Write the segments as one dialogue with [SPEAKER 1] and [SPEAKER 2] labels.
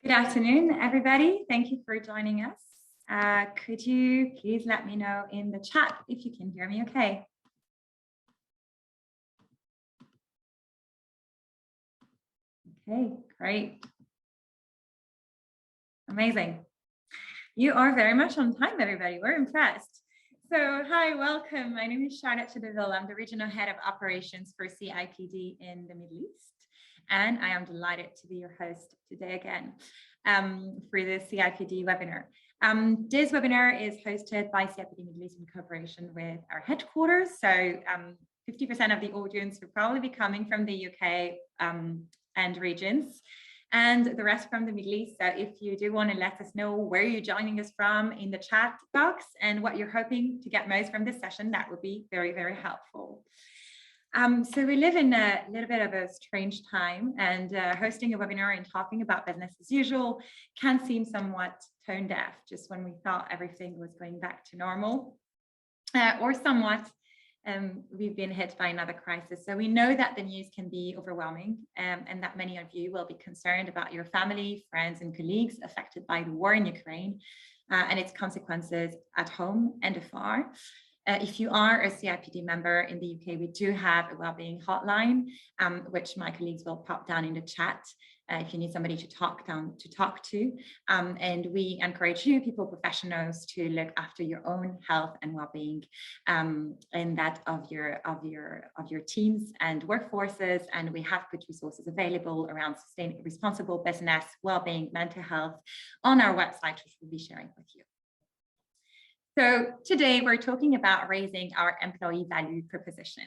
[SPEAKER 1] Good afternoon, everybody. Thank you for joining us. Could you please let me know in the chat if you can hear me okay? Okay, great. Amazing. You are very much on time, everybody. We're impressed. So, hi, welcome. My name is Charlotte Chedeville. I'm the Regional Head of Operations for CIPD in the Middle East. And I am delighted to be your host today again for the CIPD webinar. This webinar is hosted by CIPD Middle East in cooperation with our headquarters. So 50% of the audience will probably be coming from the UK and regions, and the rest from the Middle East. So if you do want to let us know where you're joining us from in the chat box and what you're hoping to get most from this session, that would be very, very helpful. So we live in a little bit of a strange time, and hosting a webinar and talking about business as usual can seem somewhat tone deaf, just when we thought everything was going back to normal, or somewhat we've been hit by another crisis. So we know that the news can be overwhelming, and that many of you will be concerned about your family, friends, and colleagues affected by the war in Ukraine and its consequences at home and afar. If you are a CIPD member in the UK, we do have a wellbeing hotline, which my colleagues will pop down in the chat if you need somebody to talk to. And we encourage you, people professionals, to look after your own health and well-being, and that of your teams and workforces. And we have good resources available around responsible business, well-being, mental health on our website, which we'll be sharing with you. So today we're talking about raising our employee value proposition.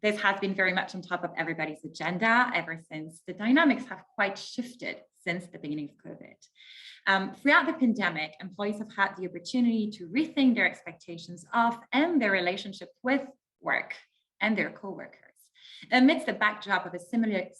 [SPEAKER 1] This has been very much on top of everybody's agenda ever since the dynamics have quite shifted since the beginning of COVID. Throughout the pandemic, employees have had the opportunity to rethink their expectations of and their relationship with work and their co-workers. Amidst the backdrop of a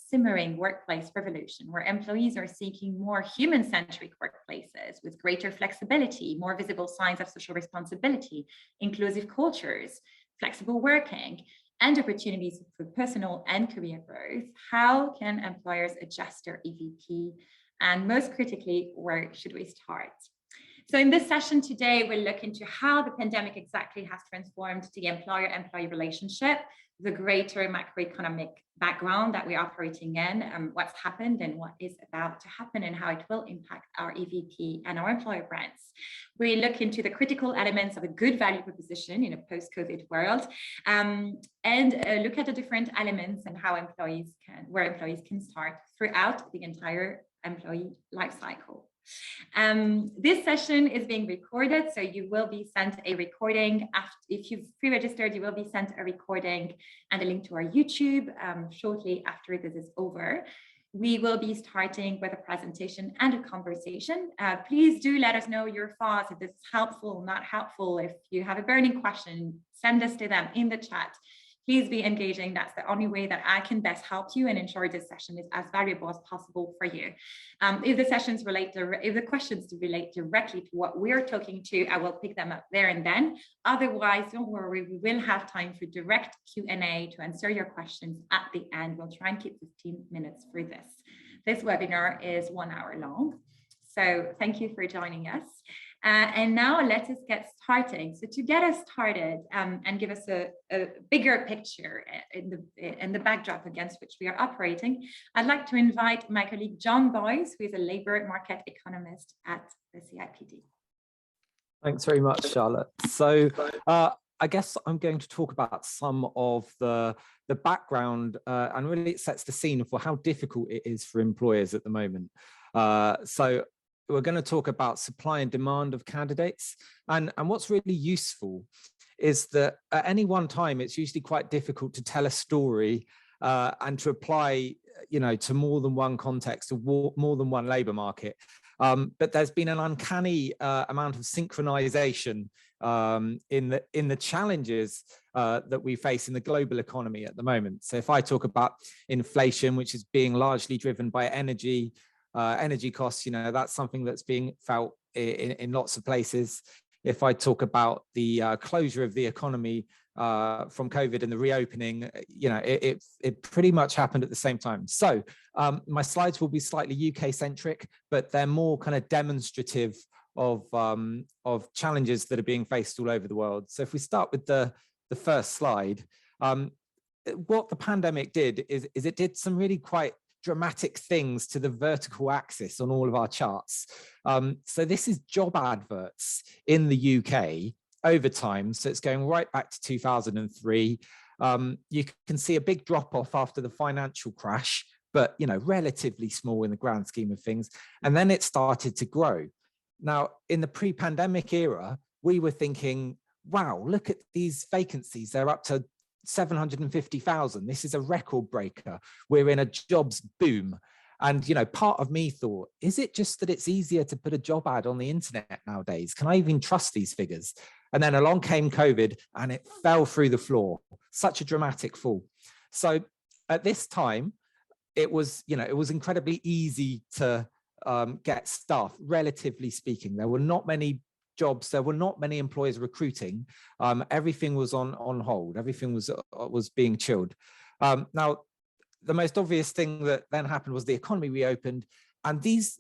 [SPEAKER 1] simmering workplace revolution, where employees are seeking more human-centric workplaces with greater flexibility, more visible signs of social responsibility, inclusive cultures, flexible working, and opportunities for personal and career growth, how can employers adjust their EVP? And most critically, where should we start? So in this session today, we'll look into how the pandemic exactly has transformed the employer-employee relationship, the greater macroeconomic background that we're operating in, what's happened and what is about to happen, and how it will impact our EVP and our employer brands. We look into the critical elements of a good value proposition in a post-COVID world, and look at the different elements and how where employees can start throughout the entire employee life cycle. This session is being recorded, so you will be sent a recording. If you've pre-registered, you will be sent a recording and a link to our YouTube shortly after this is over. We will be starting with a presentation and a conversation. Please do let us know your thoughts, if this is helpful, not helpful. If you have a burning question, send us to them in the chat. Please be engaging. That's the only way that I can best help you and ensure this session is as valuable as possible for you. If the questions relate directly to what we're talking to, I will pick them up there and then. Otherwise, don't worry, we will have time for direct Q&A to answer your questions at the end. We'll try and keep 15 minutes for this. This webinar is 1 hour long. So thank you for joining us. And now let us get started. So to get us started and give us a bigger picture in the backdrop against which we are operating, I'd like to invite my colleague John Boyce, who is a labor market economist at the CIPD.
[SPEAKER 2] Thanks very much, Charlotte. So I guess I'm going to talk about some of the background and really it sets the scene for how difficult it is for employers at the moment. So we're going to talk about supply and demand of candidates. And what's really useful is that at any one time, it's usually quite difficult to tell a story and to apply, to more than one context or more than one labour market. But there's been an uncanny amount of synchronization in the challenges that we face in the global economy at the moment. So if I talk about inflation, which is being largely driven by energy costs, that's something that's being felt in lots of places. If I talk about the closure of the economy from COVID and the reopening, it pretty much happened at the same time. So my slides will be slightly UK centric, but they're more kind of demonstrative of challenges that are being faced all over the world. So if we start with the first slide, what the pandemic did is it did some really quite dramatic things to the vertical axis on all of our charts. So this is job adverts in the UK over time. So it's going right back to 2003. You can see a big drop off after the financial crash, but relatively small in the grand scheme of things. And then it started to grow. Now, in the pre-pandemic era, we were thinking, wow, look at these vacancies. They're up to 750,000. This is a record breaker. We're in a jobs boom. And, part of me thought, is it just that it's easier to put a job ad on the internet nowadays? Can I even trust these figures? And then along came COVID and it fell through the floor. Such a dramatic fall. So at this time, it was incredibly easy to get staff, relatively speaking. There were not many jobs, there were not many employers recruiting. Everything was on hold. Everything was being chilled. Now, the most obvious thing that then happened was the economy reopened, and these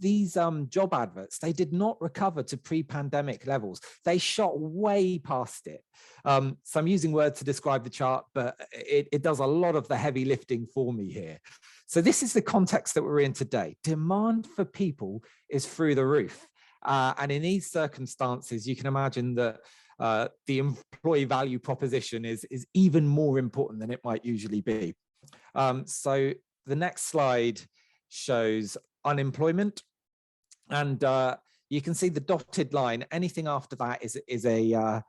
[SPEAKER 2] job adverts, they did not recover to pre-pandemic levels. They shot way past it. So I'm using words to describe the chart, but it does a lot of the heavy lifting for me here. So this is the context that we're in today. Demand for people is through the roof. And in these circumstances, you can imagine that the employee value proposition is even more important than it might usually be. So the next slide shows unemployment. And you can see the dotted line. Anything after that is a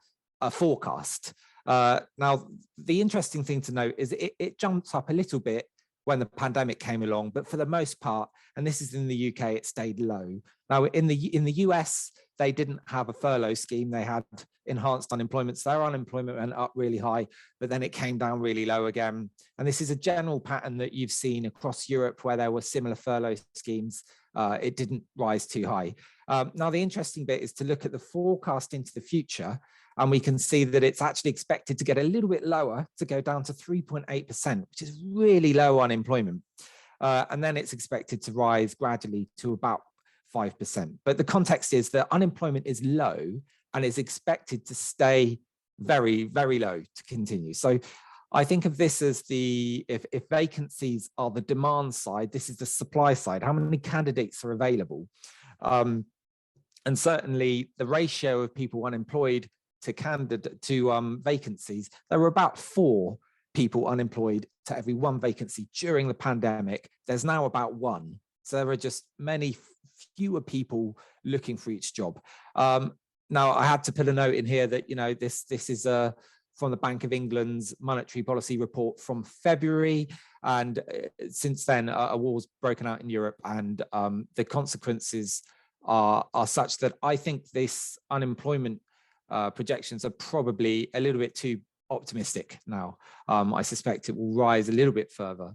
[SPEAKER 2] forecast. Now, the interesting thing to note is it jumps up a little bit when the pandemic came along, but for the most part, and this is in the UK, it stayed low. Now, in the US, they didn't have a furlough scheme. They had enhanced unemployment. So their unemployment went up really high, but then it came down really low again. And this is a general pattern that you've seen across Europe where there were similar furlough schemes. It didn't rise too high. Now, the interesting bit is to look at the forecast into the future, and we can see that it's actually expected to get a little bit lower, to go down to 3.8%, which is really low unemployment. And then it's expected to rise gradually to about 5%. But the context is that unemployment is low and is expected to stay very, very low to continue. So I think of this as if vacancies are the demand side, this is the supply side. How many candidates are available? And certainly the ratio of people unemployed to vacancies, there were about 4 people unemployed to every 1 vacancy during the pandemic. There's now about 1. So there are just many fewer people looking for each job. Now, I had to put a note in here that, this is from the Bank of England's monetary policy report from February. And since then, a war's broken out in Europe, and the consequences are such that I think this unemployment projections are probably a little bit too optimistic now. I suspect it will rise a little bit further.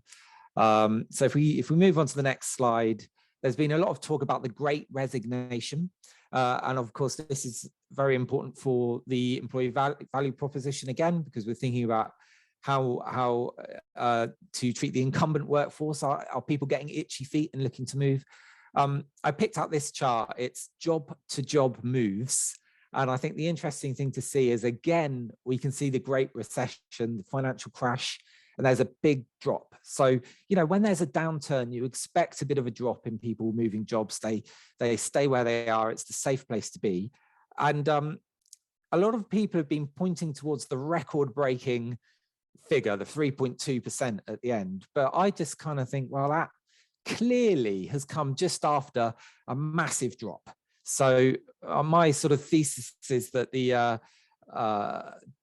[SPEAKER 2] So if we move on to the next slide, there's been a lot of talk about the Great Resignation. And of course, this is very important for the employee value proposition again, because we're thinking about how to treat the incumbent workforce. Are people getting itchy feet and looking to move? I picked out this chart. It's job to job moves. And I think the interesting thing to see is, again, we can see the Great Recession, the financial crash, and there's a big drop. So, when there's a downturn, you expect a bit of a drop in people moving jobs. They stay where they are. It's the safe place to be. And a lot of people have been pointing towards the record-breaking figure, the 3.2% at the end. But I just kind of think, well, that clearly has come just after a massive drop. So my sort of thesis is that the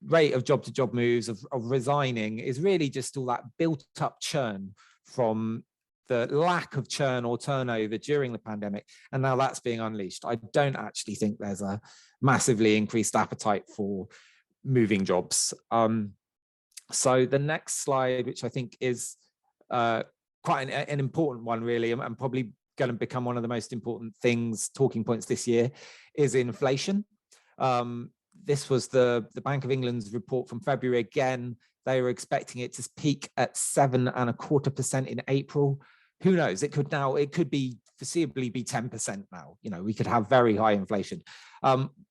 [SPEAKER 2] rate of job-to-job moves, of resigning, is really just all that built-up churn from the lack of churn or turnover during the pandemic, and now that's being unleashed. I don't actually think there's a massively increased appetite for moving jobs. So the next slide, which I think is quite an important one, really, and probably going to become one of the most important talking points this year, is inflation. this was the Bank of England's report from February again. They were expecting it to peak at 7.25% in April. Who knows? It could be foreseeably be 10% now. You know, we could have very high inflation.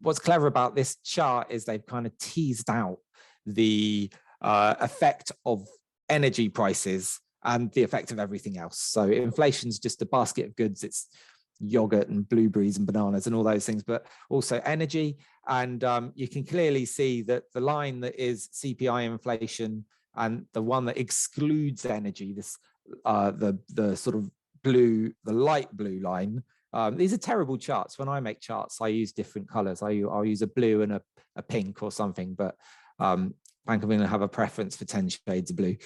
[SPEAKER 2] What's clever about this chart is they've kind of teased out the effect of energy prices and the effect of everything else. So inflation's just a basket of goods. It's yogurt and blueberries and bananas and all those things, but also energy. And you can clearly see that the line that is CPI inflation and the one that excludes energy, this the sort of blue, the light blue line. These are terrible charts. When I make charts, I use different colors. I'll use a blue and a pink or something, but Bank of England have a preference for 10 shades of blue.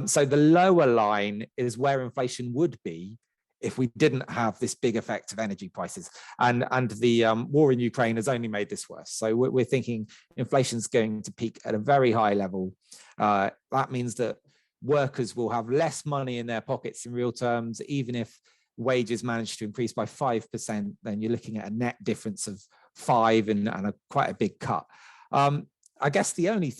[SPEAKER 2] So the lower line is where inflation would be if we didn't have this big effect of energy prices. And the war in Ukraine has only made this worse. So we're thinking inflation's going to peak at a very high level. That means that workers will have less money in their pockets in real terms. Even if wages manage to increase by 5%, then you're looking at a net difference of 5 and quite a big cut. I guess the only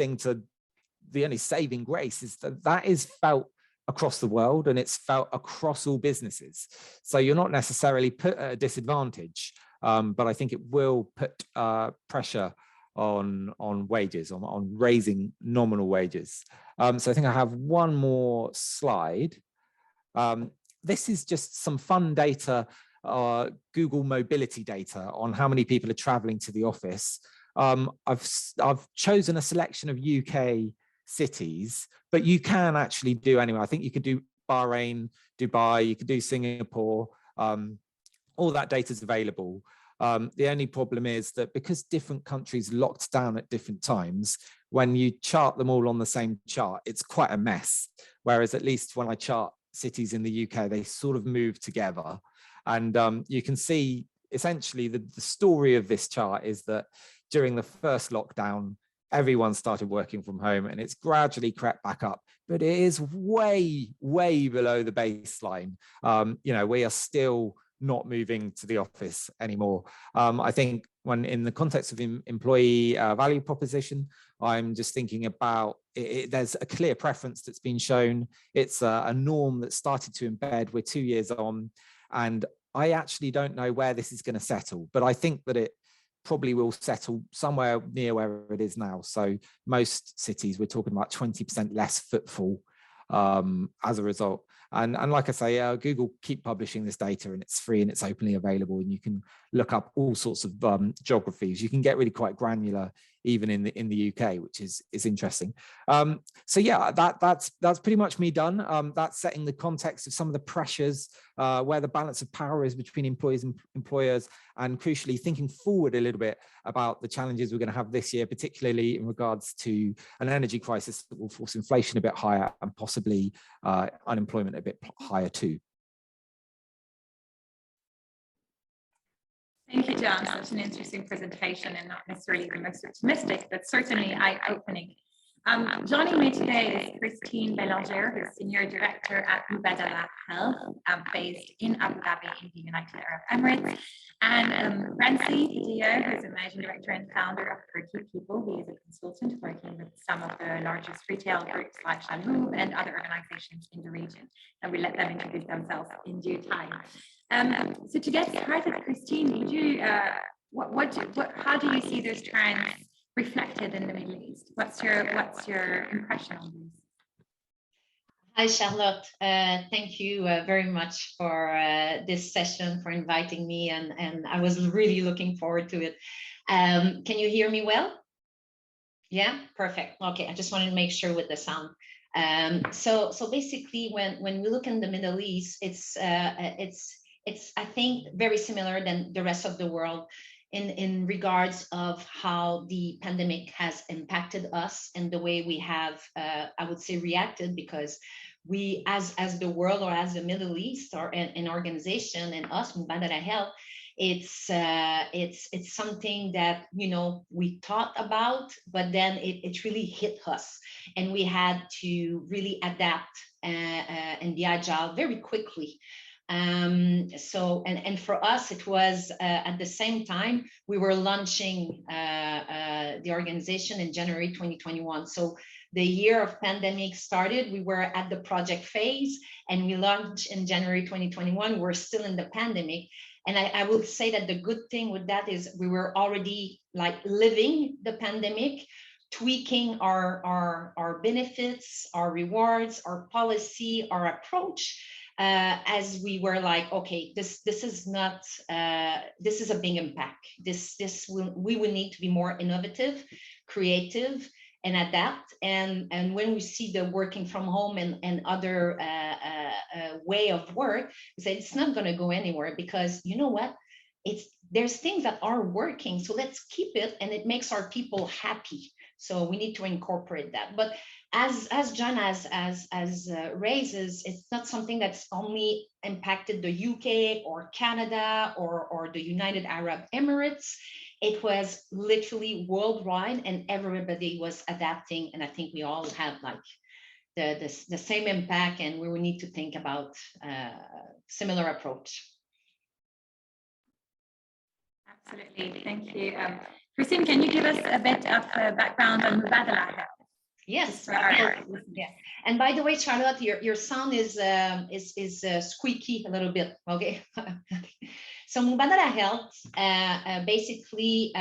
[SPEAKER 2] saving grace is that is felt across the world, and it's felt across all businesses. So you're not necessarily put at a disadvantage, but I think it will put pressure on wages, on raising nominal wages. So I think I have one more slide. This is just some fun data, Google mobility data on how many people are traveling to the office. I've chosen a selection of UK cities, but you can actually do anywhere. I think you could do Bahrain, Dubai, you could do Singapore. All that data is available. The only problem is that because different countries locked down at different times, when you chart them all on the same chart, it's quite a mess. Whereas at least when I chart cities in the UK, they sort of move together. And you can see essentially the story of this chart is that during the first lockdown, everyone started working from home and it's gradually crept back up, but it is way, way below the baseline. You know, we are still not moving to the office anymore. I think when in the context of employee value proposition, I'm just thinking about there's a clear preference that's been shown. It's a norm that started to embed. We're 2 years on, and I actually don't know where this is going to settle, but I think that it probably will settle somewhere near where it is now. So most cities, we're talking about 20% less footfall as a result. And like I say, Google keep publishing this data, and it's free and it's openly available, and you can look up all sorts of geographies. You can get really quite granular even in the UK, which is interesting. So yeah, that's pretty much me done. That's setting the context of some of the pressures, where the balance of power is between employees and employers, and crucially thinking forward a little bit about the challenges we're going to have this year, particularly in regards to an energy crisis that will force inflation a bit higher and possibly unemployment a bit higher too.
[SPEAKER 1] Thank you, John. Such an interesting presentation, and not necessarily the most optimistic, but certainly eye-opening. Joining me today is Christine Belanger, who's Senior Director at Mubadala Health, based in Abu Dhabi in the United Arab Emirates, and Francie Padilla, who's a Managing Director and founder of Turkey People, who is a consultant working with some of the largest retail groups like Shalhoub and other organizations in the region. And we'll let them introduce themselves in due time. So to get started, Christine, would you, how do you see those trends reflected in the Middle East? What's your impression on this?
[SPEAKER 3] Hi, Charlotte. Thank you very much for this session, for inviting me, and I was really looking forward to it. Can you hear me well? Yeah, perfect. Okay, I just wanted to make sure with the sound. So basically, when we look in the Middle East, it's I think very similar than the rest of the world in regards of how the pandemic has impacted us and the way we have, I would say, reacted, because we, as the world or as the Middle East or an organization, and us, Mubadala Health, it's something that, you know, we thought about, but then it really hit us, and we had to really adapt and be agile very quickly. And for us, it was at the same time we were launching the organization in January 2021. So the year of pandemic started, we were at the project phase, and we launched in January 2021. We're still in the pandemic. And I would say that the good thing with that is we were already like living the pandemic, tweaking our benefits, our rewards, our policy, our approach, as we were like, okay, this is not, this is a big impact. We will need to be more innovative, creative, and adapt. And when we see the working from home and other way of work, we say it's not going to go anywhere, because you know what? There's things that are working, so let's keep it, and it makes our people happy. So we need to incorporate that. But as John has raises, it's not something that's only impacted the UK or Canada or the United Arab Emirates. It was literally worldwide, and everybody was adapting. And I think we all have like the same impact, and we will need to think about similar approach.
[SPEAKER 1] Absolutely, thank you. Christine, can you give us a bit of background on Mubadala Health?
[SPEAKER 3] Yes. Yeah. And by the way, Charlotte, your sound is squeaky a little bit. Okay. So Mubadala Health, basically,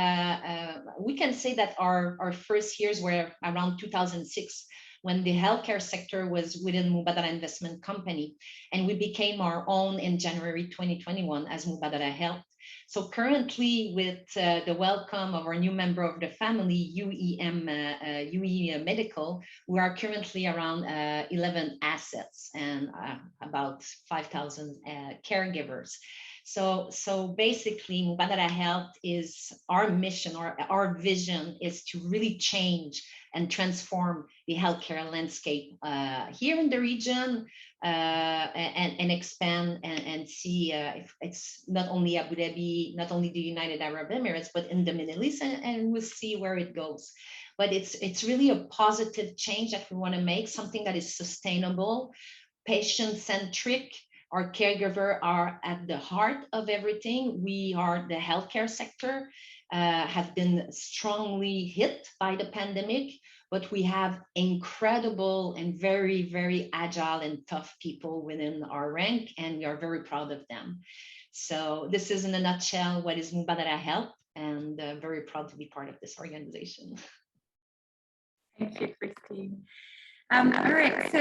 [SPEAKER 3] we can say that our first years were around 2006, when the healthcare sector was within Mubadala Investment Company, and we became our own in January 2021 as Mubadala Health. So currently, with the welcome of our new member of the family, UEM Medical, we are currently around 11 assets and about 5,000 caregivers. So basically, Mubadala Health is our mission, our vision is to really change and transform the healthcare landscape here in the region, and expand and see if it's not only Abu Dhabi, not only the United Arab Emirates, but in the Middle East, and we'll see where it goes. But it's really a positive change that we want to make, something that is sustainable, patient-centric. Our caregivers are at the heart of everything. We are the healthcare sector, have been strongly hit by the pandemic, but we have incredible and very, very agile and tough people within our rank, and we are very proud of them. So this is in a nutshell what is Mubadala Health, and very proud to be part of this organization.
[SPEAKER 1] Thank you, Christine. All right, so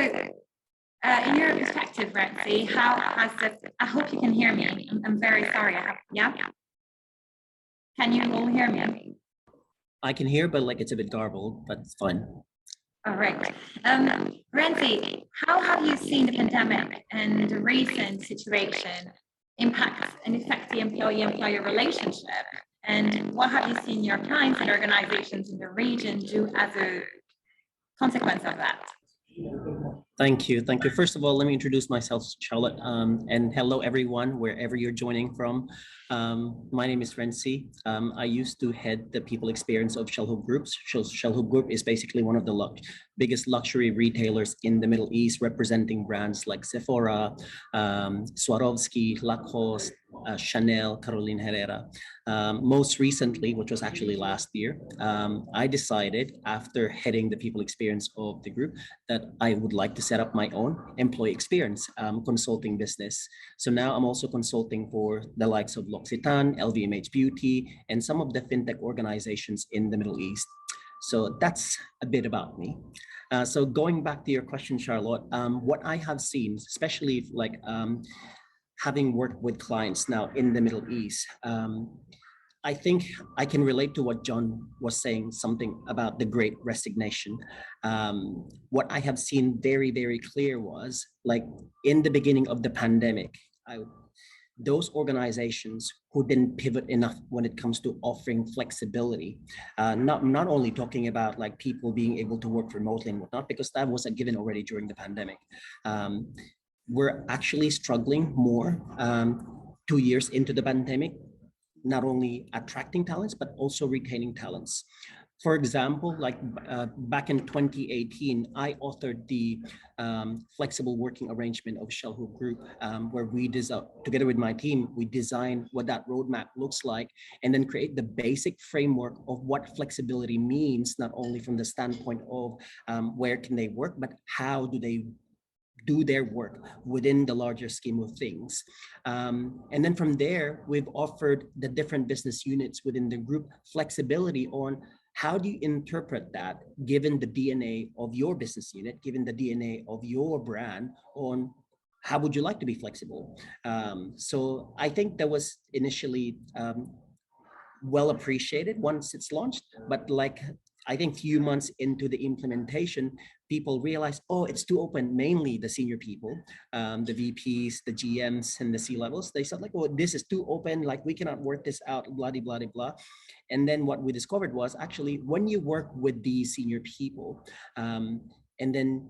[SPEAKER 1] in your perspective, Renzi, how has this, I hope you can hear me. I'm very sorry. Yeah? Can you all hear me?
[SPEAKER 4] I can hear, but like it's a bit garbled, but it's fine.
[SPEAKER 1] All right. Renzi, how have you seen the pandemic and the recent situation impact and affect the employee-employer relationship? And what have you seen your clients and organizations in the region do as a consequence of that?
[SPEAKER 4] Thank you. Thank you. First of all, let me introduce myself, Charlotte, and hello, everyone, wherever you're joining from. My name is Renzi. I used to head the people experience of Shellhook Groups. Shellhook Group is basically one of the biggest luxury retailers in the Middle East, representing brands like Sephora, Swarovski, Lacoste, Chanel, Carolina Herrera. Most recently, which was actually last year, I decided after heading the people experience of the group that I would like to set up my own employee experience consulting business. So now I'm also consulting for the likes of L'Occitane, LVMH Beauty, and some of the fintech organizations in the Middle East. So that's a bit about me. So going back to your question, Charlotte, what I have seen, especially like having worked with clients now in the Middle East, I think I can relate to what John was saying, something about the Great Resignation. What I have seen very, very clear was like in the beginning of the pandemic, those organizations who didn't pivot enough when it comes to offering flexibility, not only talking about like people being able to work remotely and whatnot, because that was a given already during the pandemic. We're actually struggling more 2 years into the pandemic, not only attracting talents, but also retaining talents. For example, like back in 2018, I authored the flexible working arrangement of Shellhook Group, where we together with my team, we design what that roadmap looks like, and then create the basic framework of what flexibility means, not only from the standpoint of where can they work, but how do they do their work within the larger scheme of things. And then from there, we've offered the different business units within the group flexibility on how do you interpret that given the DNA of your business unit, given the DNA of your brand, on how would you like to be flexible? So I think that was initially well appreciated once it's launched, but like I think few months into the implementation, people realized, oh, it's too open. Mainly the senior people, the VPs, the GMs, and the C levels. They said like, oh, this is too open. Like we cannot work this out. Blah blah blah. And then what we discovered was actually when you work with these senior people, and then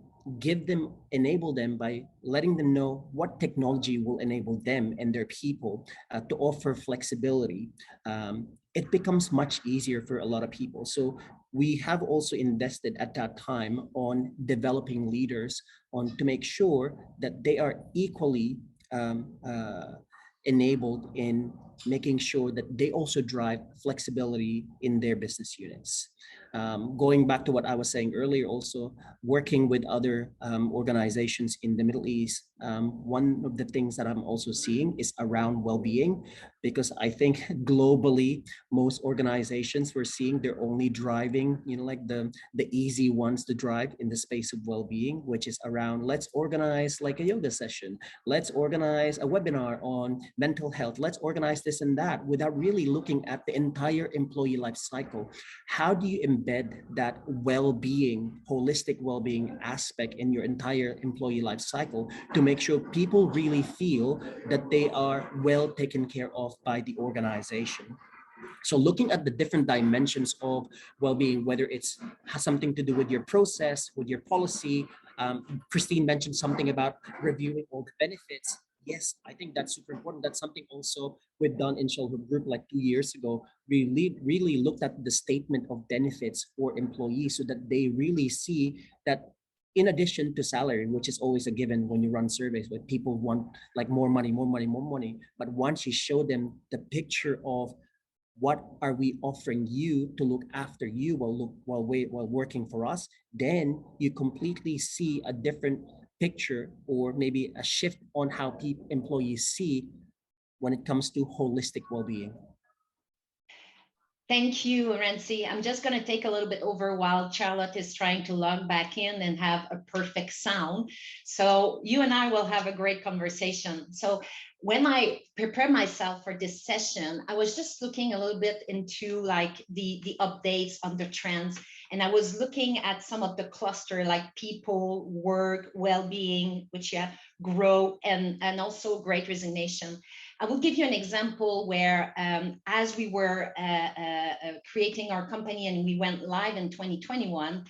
[SPEAKER 4] enable them by letting them know what technology will enable them and their people to offer flexibility, it becomes much easier for a lot of people. So we have also invested at that time on developing leaders to make sure that they are equally enabled in making sure that they also drive flexibility in their business units. Going back to what I was saying earlier, also working with other organizations in the Middle East, one of the things that I'm also seeing is around well-being, because I think globally, most organizations we're seeing they're only driving, like the easy ones to drive in the space of well-being, which is around let's organize like a yoga session, let's organize a webinar on mental health, let's organize this and that, without really looking at the entire employee life cycle. How do you embed that well-being, holistic well-being aspect in your entire employee life cycle to make sure people really feel that they are well taken care of by the organization? So looking at the different dimensions of well-being, whether it's has something to do with your process, with your policy. Christine mentioned something about reviewing all the benefits. Yes, I think that's super important. That's something also we've done in Shellhook Group like 2 years ago. We really looked at the statement of benefits for employees so that they really see that in addition to salary, which is always a given when you run surveys, where people want like more money, more money, more money. But once you show them the picture of what are we offering you to look after you while working for us, then you completely see a different picture, or maybe a shift on how employees see when it comes to holistic well-being.
[SPEAKER 3] Thank you, Renzi. I'm just going to take a little bit over while Charlotte is trying to log back in and have a perfect sound. So you and I will have a great conversation. So when I prepare myself for this session, I was just looking a little bit into like the updates on the trends. And I was looking at some of the cluster like people, work, well-being, which grow, and also great resignation. I will give you an example where as we were creating our company and we went live in 2021,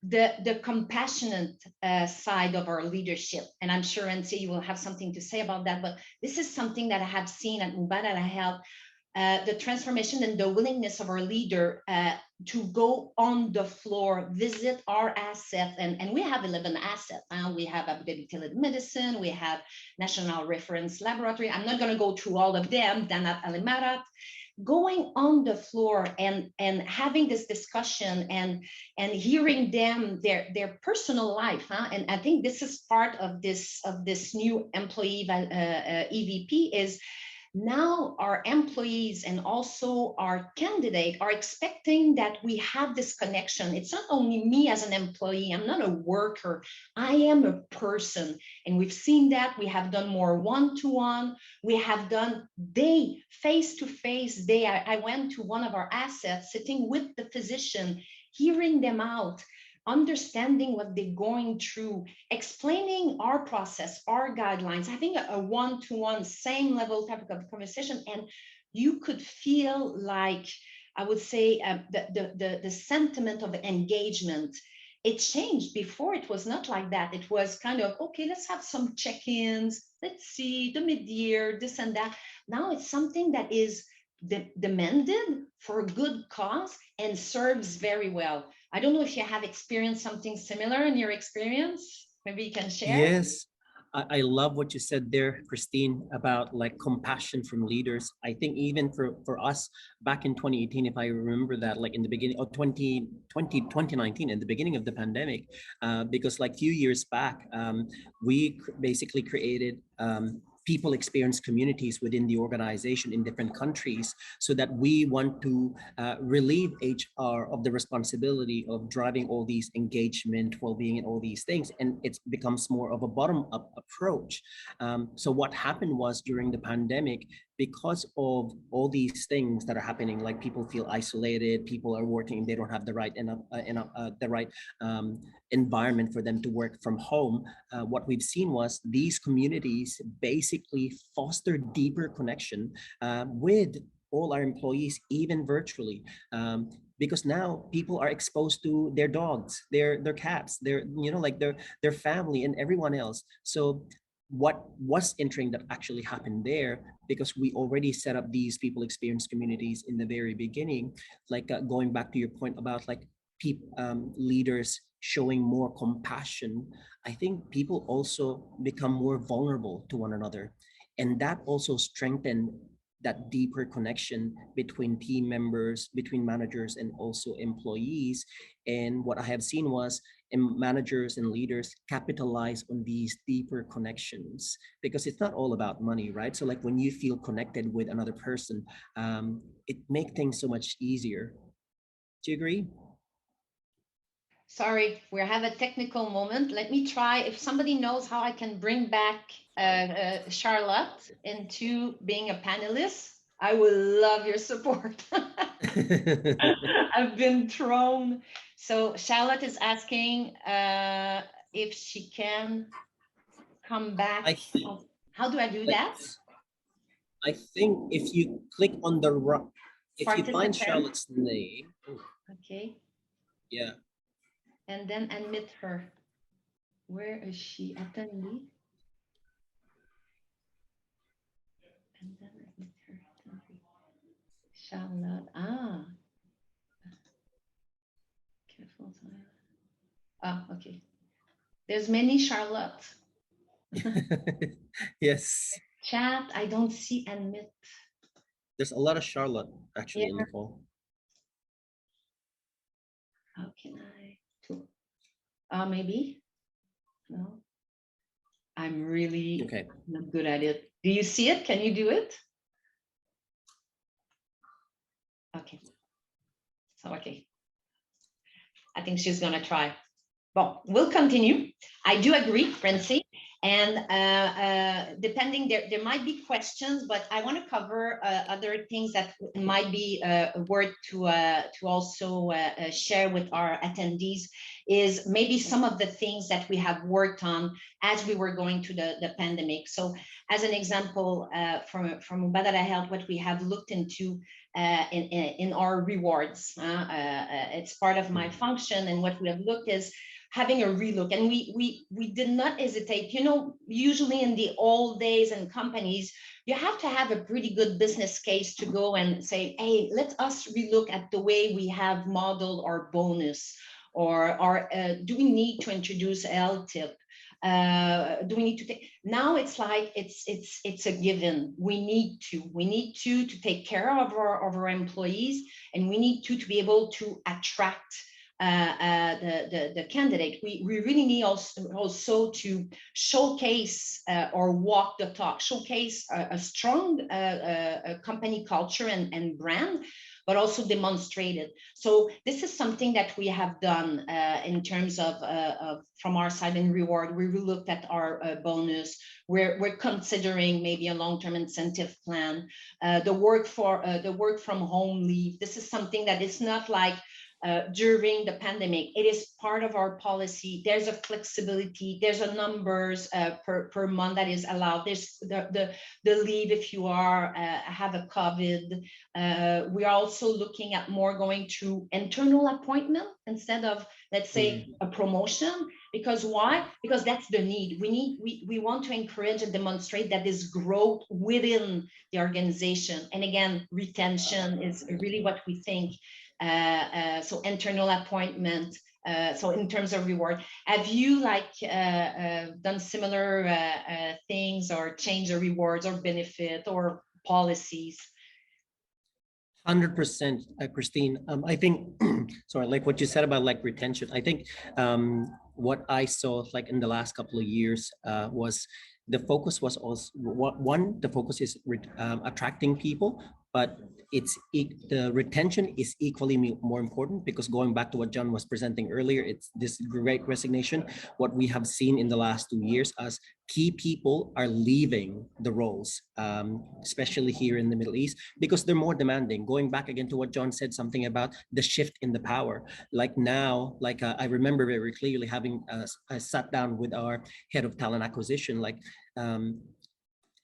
[SPEAKER 3] the compassionate side of our leadership, and I'm sure Nancy you will have something to say about that, but this is something that I have seen at Mubadala Health, the transformation and the willingness of our leader to go on the floor, visit our assets, and we have 11 assets. We have Abu Dhabi Telemedicine, we have National Reference Laboratory. I'm not going to go through all of them, Danat Al Imarat. Going on the floor and having this discussion and hearing them their personal life, and I think this is part of this new employee EVP is now our employees and also our candidate are expecting that we have this connection. It's not only me as an employee, I'm not a worker, I am a person. And we've seen that. We have done more one-to-one, we have done day face-to-face day. I went to one of our assets, sitting with the physician, hearing them out, understanding what they're going through, explaining our process, our guidelines, having a one-to-one, same level type of conversation. And you could feel like, I would say, the sentiment of engagement, it changed. Before it was not like that. It was kind of, okay, let's have some check-ins, let's see, the mid-year, this and that. Now it's something that is demanded for a good cause and serves very well. I don't know if you have experienced something similar in your experience. Maybe you can share.
[SPEAKER 4] Yes, I love what you said there, Christine, about like compassion from leaders. I think even for us back in 2018, if I remember that, like in the beginning of 2019, in the beginning of the pandemic, because like few years back, we basically created people experience communities within the organization in different countries, so that we want to relieve HR of the responsibility of driving all these engagement, well-being, and all these things. And it becomes more of a bottom-up approach. So what happened was during the pandemic, because of all these things that are happening, like people feel isolated, people are working, they don't have the right environment for them to work from home. What we've seen was these communities basically foster deeper connection with all our employees, even virtually, because now people are exposed to their dogs, their cats, their like their family and everyone else. So what was interesting that actually happened there, because we already set up these people experience communities in the very beginning, like going back to your point about like leaders showing more compassion, I think people also become more vulnerable to one another, and that also strengthened that deeper connection between team members, between managers, and also employees. And what I have seen was managers and leaders capitalize on these deeper connections, because it's not all about money, right? So like when you feel connected with another person, it makes things so much easier. Do you agree?
[SPEAKER 3] Sorry, we have a technical moment. Let me try. If somebody knows how I can bring back Charlotte into being a panelist, I will love your support. I've been thrown. So Charlotte is asking if she can come back. How do I do that?
[SPEAKER 4] I think if you click on the right, if you find Charlotte's name.
[SPEAKER 3] Okay.
[SPEAKER 4] Yeah.
[SPEAKER 3] And then admit her. Where is she? Attendee. And then admit her. Charlotte. Ah. Careful. Ah, okay. There's many Charlotte.
[SPEAKER 4] Yes.
[SPEAKER 3] Chat, I don't see admit.
[SPEAKER 4] There's a lot of Charlotte actually in the call.
[SPEAKER 3] How can I? Maybe. No. I'm really not good at it. Do you see it? Can you do it? Okay. So, okay. I think she's going to try. Well, we'll continue. I do agree, Francie. And depending, there might be questions, but I want to cover other things that might be worth to also share with our attendees, is maybe some of the things that we have worked on as we were going through the pandemic. So as an example, from Mubadala Health, what we have looked into in our rewards, it's part of my function, and what we have looked is having a relook, and we did not hesitate. You know, usually in the old days and companies, you have to have a pretty good business case to go and say, hey, let us relook at the way we have modeled our bonus, or do we need to introduce LTIP? Do we need to take? Now it's like it's a given. We need to take care of our employees, and we need to be able to attract the candidate. We really need also to showcase or walk the talk, showcase a strong company culture and brand, but also demonstrate it. So this is something that we have done in terms of from our side in reward. We looked at our bonus. We're considering maybe a long-term incentive plan, the work from home leave. This is something that is not like during the pandemic. It is part of our policy. There's a flexibility, there's a numbers per month that is allowed. There's the leave if you are have a COVID. We are also looking at more going through internal appointment instead of, let's say, a promotion. Because why? Because that's the need. We want to encourage and demonstrate that this growth within the organization. And again, retention is really what we think. So internal appointment. So in terms of reward, have you done similar things or change the rewards or benefit or policies?
[SPEAKER 4] 100%, Christine. I think, sorry, like what you said about like retention, I think what I saw like in the last couple of years was the focus was also, one, the focus is attracting people, but the retention is equally more important, because going back to what John was presenting earlier, it's this great resignation. What we have seen in the last 2 years as key people are leaving the roles, especially here in the Middle East, because they're more demanding. Going back again to what John said, something about the shift in the power. Like now, like I remember very clearly having I sat down with our head of talent acquisition, like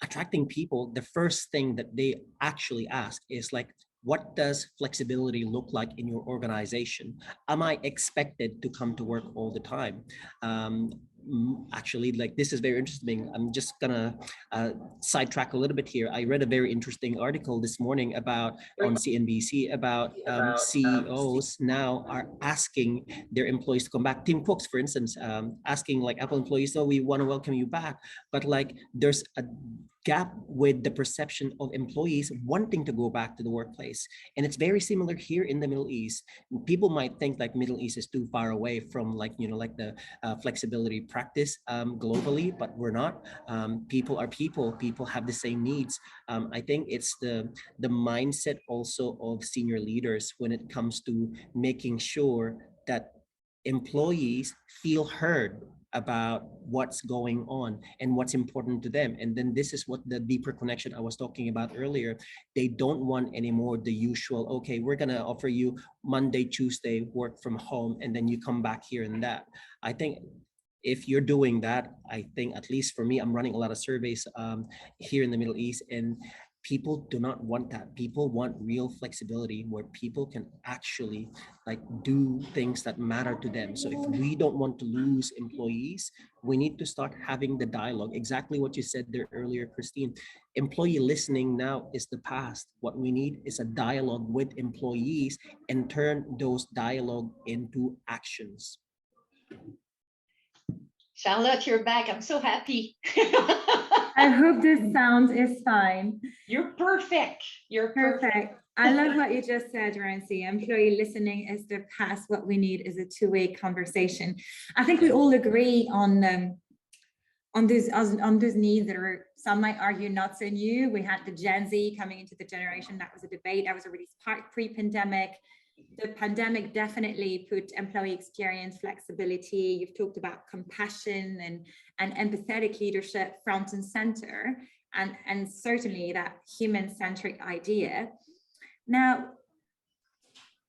[SPEAKER 4] attracting people, the first thing that they actually ask is like, what does flexibility look like in your organization? Am I expected to come to work all the time? Actually, like, this is very interesting. I'm just gonna sidetrack a little bit here. I read a very interesting article this morning about on CNBC about CEOs now are asking their employees to come back. Tim Cook's, for instance, asking like Apple employees, "Oh, we want to welcome you back," but like there's a gap with the perception of employees wanting to go back to the workplace. And it's very similar here in the Middle East. People might think like Middle East is too far away from like, you know, like the flexibility practice globally, but we're not. People are people have the same needs. I think it's the mindset also of senior leaders when it comes to making sure that employees feel heard about what's going on and what's important to them. And then this is what the deeper connection I was talking about earlier. They don't want anymore the usual, okay, we're gonna offer you Monday, Tuesday, work from home, and then you come back here and that. I think if you're doing that, I think, at least for me, I'm running a lot of surveys here in the Middle East, and people do not want that. People want real flexibility where people can actually like do things that matter to them. So if we don't want to lose employees, we need to start having the dialogue. Exactly what you said there earlier, Christine. Employee listening now is the past. What we need is a dialogue with employees and turn those dialogue into actions.
[SPEAKER 3] Charlotte, you're back. I'm so happy.
[SPEAKER 1] I hope this sound is fine.
[SPEAKER 3] You're perfect. You're perfect.
[SPEAKER 1] I love what you just said, Renzi. Employee listening is the past. What we need is a two-way conversation. I think we all agree on those needs that are, some might argue, not so new. We had the Gen Z coming into the generation. That was a debate. That was already sparked pre-pandemic. The pandemic definitely put employee experience, flexibility. You've talked about compassion and empathetic leadership front and center, and certainly that human-centric idea. Now,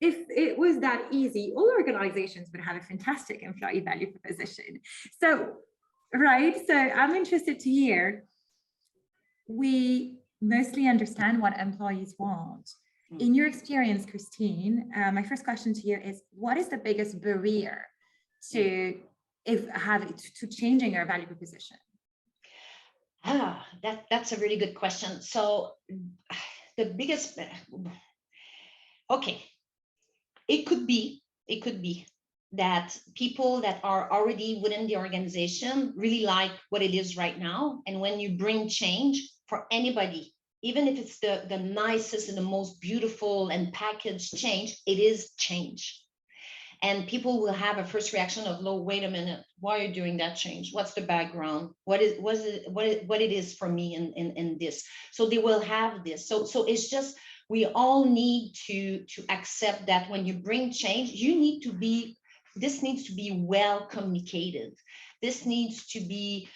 [SPEAKER 1] if it was that easy, all organizations would have a fantastic employee value proposition. So, right, so I'm interested to hear, we mostly understand what employees want. In your experience, Christine, my first question to you is, what is the biggest barrier to changing your value proposition?
[SPEAKER 3] That's a really good question. So the biggest, okay, it could be that people that are already within the organization really like what it is right now. And when you bring change for anybody, even if it's the nicest and the most beautiful and packaged change, it is change. And people will have a first reaction of, "Oh, wait a minute, why are you doing that change? What's the background? What it is for me in this?" So they will have this. So it's just, we all need to accept that when you bring change, this needs to be well communicated. This needs to be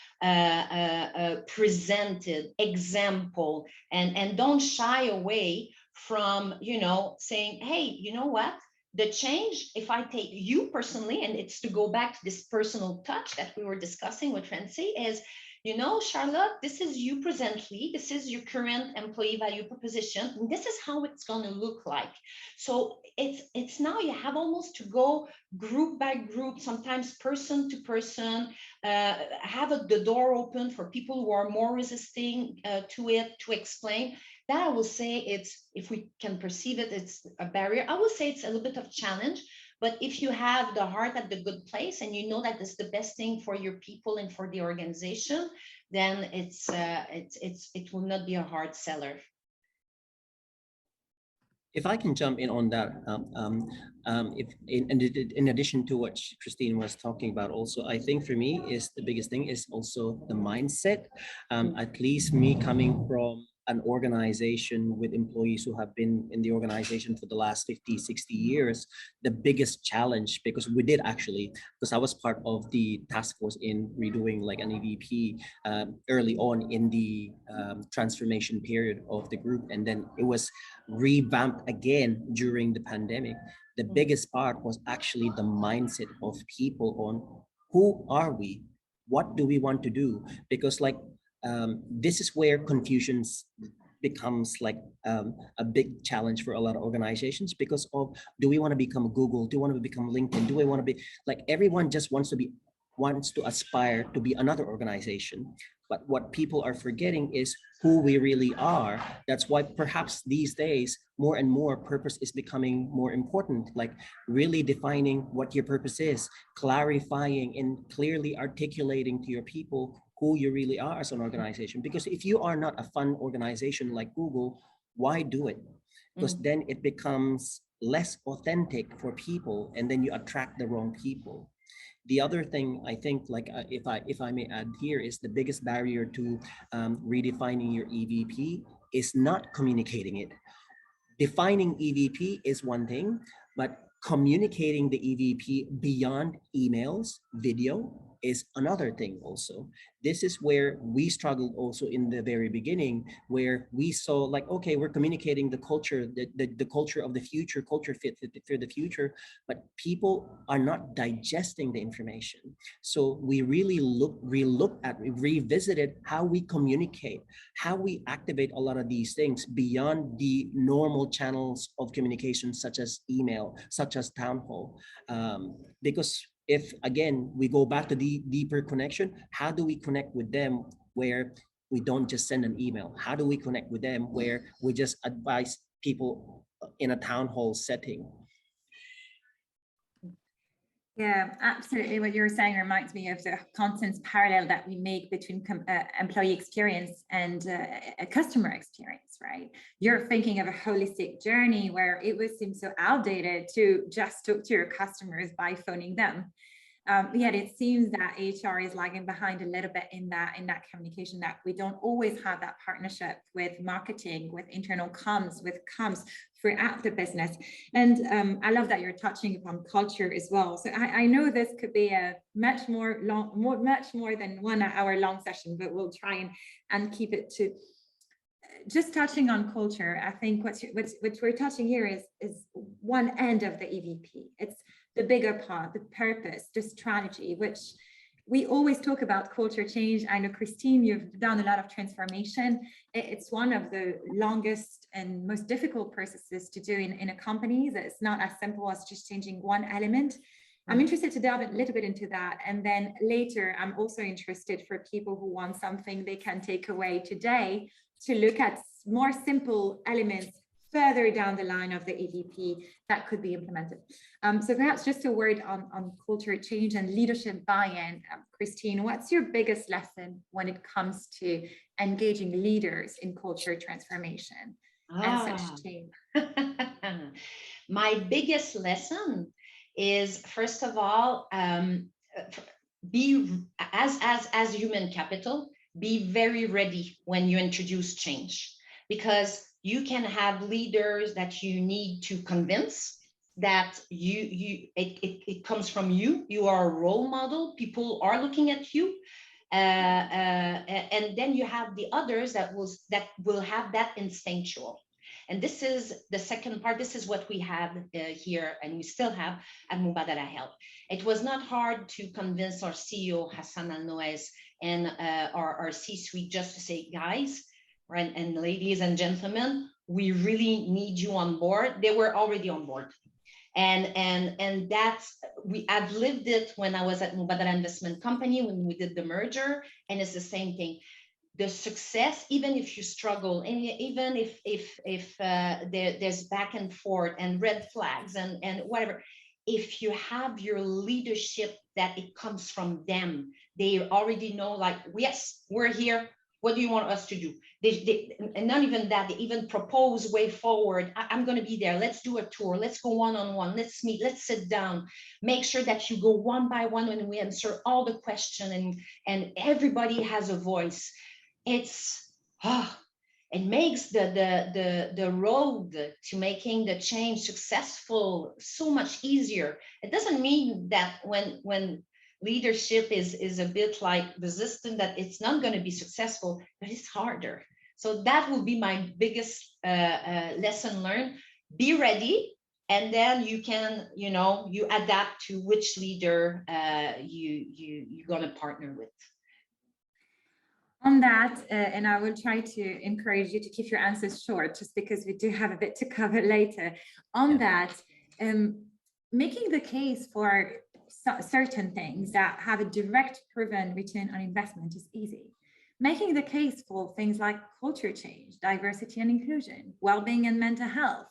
[SPEAKER 3] presented, example, and don't shy away from, saying, "Hey, you know what? the change, if I take you personally, and it's to go back to this personal touch that we were discussing with Francie, is, you know, Charlotte, this is you presently, this is your current employee value proposition, and this is how it's going to look like. So it's now you have almost to go group by group, sometimes person to person, have the door open for people who are more resisting to it, to explain. That I will say it's, if we can perceive it, it's a barrier. I will say it's a little bit of challenge, but if you have the heart at the good place and you know that it's the best thing for your people and for the organization, then it will not be a hard seller.
[SPEAKER 4] If I can jump in on that, if in addition to what Christine was talking about, also I think for me is the biggest thing is also the mindset. At least me coming from an organization with employees who have been in the organization for the last 50, 60 years, the biggest challenge, because we did actually, because I was part of the task force in redoing like an EVP early on in the transformation period of the group. And then it was revamped again during the pandemic. The biggest part was actually the mindset of people on who are we? What do we want to do? Because like, this is where confusion becomes like a big challenge for a lot of organizations, because of, do we want to become Google? Do we want to become LinkedIn? Do we want to be like, everyone just wants to aspire to be another organization. But what people are forgetting is who we really are. That's why perhaps these days, more and more purpose is becoming more important, like really defining what your purpose is, clarifying and clearly articulating to your people who you really are as an organization. Because if you are not a fun organization like Google, why do it? Because then it becomes less authentic for people, and then you attract the wrong people. The other thing I think, like if I may add here, is the biggest barrier to redefining your EVP is not communicating it. Defining EVP is one thing, but communicating the EVP beyond emails, video is another thing also. This is where we struggled also in the very beginning, where we saw like, okay, we're communicating the culture, the culture of the future, culture fit for the future, but people are not digesting the information. So we really revisited how we communicate, how we activate a lot of these things beyond the normal channels of communication, such as email, such as town hall. Because if, again, we go back to the deeper connection, how do we connect with them where we don't just send an email? How do we connect with them where we just advise people in a town hall setting?
[SPEAKER 1] Yeah, absolutely. What you were saying reminds me of the constant parallel that we make between employee experience and a customer experience, right? You're thinking of a holistic journey where it would seem so outdated to just talk to your customers by phoning them. Yet it seems that HR is lagging behind a little bit in that communication, that we don't always have that partnership with marketing, with internal comms, with comms throughout the business. And I love that you're touching upon culture as well. So I know this could be a much more than 1 hour long session, but we'll try and keep it to just touching on culture. I think what we're touching here is one end of the EVP. It's the bigger part, the purpose, the strategy, which we always talk about culture change. I know, Christine, you've done a lot of transformation. It's one of the longest and most difficult processes to do in a company. That it's not as simple as just changing one element. I'm interested to delve a little bit into that. And then later, I'm also interested for people who want something they can take away today to look at more simple elements further down the line of the EVP that could be implemented. So perhaps just a word on culture change and leadership buy-in. Christine, what's your biggest lesson when it comes to engaging leaders in culture transformation and such change?
[SPEAKER 3] My biggest lesson is, first of all, be as human capital, be very ready when you introduce change, because you can have leaders that you need to convince that it comes from you. You are a role model. People are looking at you. And then you have the others that will have that instinctual. And this is the second part. This is what we have here, and we still have at Mubadala Health. It was not hard to convince our CEO, Hassan Al-Noez, and our C-suite just to say, guys, right, and ladies and gentlemen, we really need you on board. They were already on board. And that's, I've lived it when I was at Mubadala Investment Company, when we did the merger, and it's the same thing. The success, even if you struggle, and even if there's back and forth and red flags and whatever, if you have your leadership that it comes from them, they already know, like, yes, we're here. What do you want us to do? And not even that, they even propose way forward. I'm going to be there. Let's do a tour. Let's go one-on-one. Let's meet. Let's sit down. Make sure that you go one by one when we answer all the questions, and everybody has a voice. It's it makes the road to making the change successful so much easier. It doesn't mean that when leadership is a bit like resistant, that it's not going to be successful, but it's harder. So that will be my biggest lesson learned. Be ready, and then you can, you adapt to which leader you're going to partner with.
[SPEAKER 1] On that, and I will try to encourage you to keep your answers short, just because we do have a bit to cover later. On that, making the case for certain things that have a direct proven return on investment is easy. Making the case for things like culture change, diversity and inclusion, well-being and mental health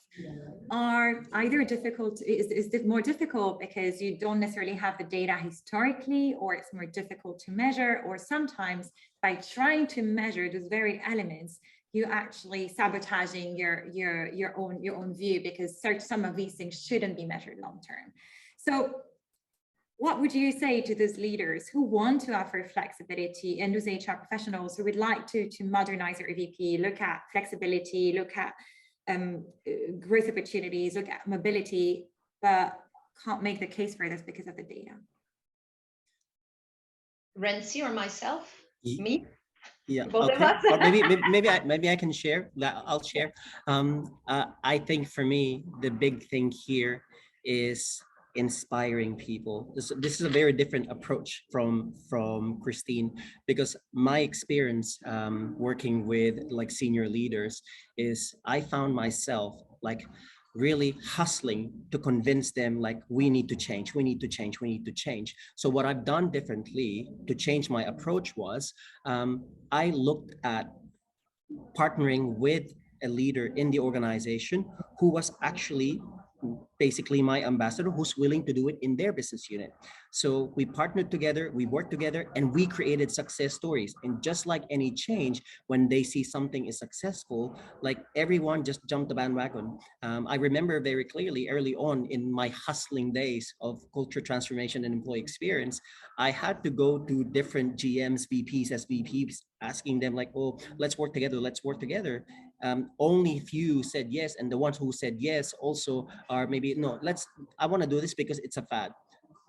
[SPEAKER 1] are either difficult, is more difficult because you don't necessarily have the data historically, or it's more difficult to measure, or sometimes by trying to measure those very elements, you're actually sabotaging your own view, because some of these things shouldn't be measured long term. So what would you say to those leaders who want to offer flexibility, and those HR professionals who would like to modernize their EVP, look at flexibility, look at growth opportunities, look at mobility, but can't make the case for this because of the data?
[SPEAKER 3] Renzi or myself? Me?
[SPEAKER 4] Yeah.
[SPEAKER 3] Both
[SPEAKER 4] Okay.
[SPEAKER 3] of us?
[SPEAKER 4] Well, maybe I can share. I'll share. I think for me, the big thing here is inspiring people. This is a very different approach from Christine, because my experience working with like senior leaders is I found myself like really hustling to convince them, like, we need to change, we need to change, we need to change. So what I've done differently to change my approach was I looked at partnering with a leader in the organization who was actually basically my ambassador, who's willing to do it in their business unit. So we partnered together, we worked together, and we created success stories. And just like any change, when they see something is successful, like everyone just jumped the bandwagon. I remember very clearly early on in my hustling days of culture transformation and employee experience, I had to go to different GMs, VPs, SVPs, asking them like, oh, let's work together, let's work together. Only few said yes, and the ones who said yes also are maybe, no, I want to do this because it's a fad.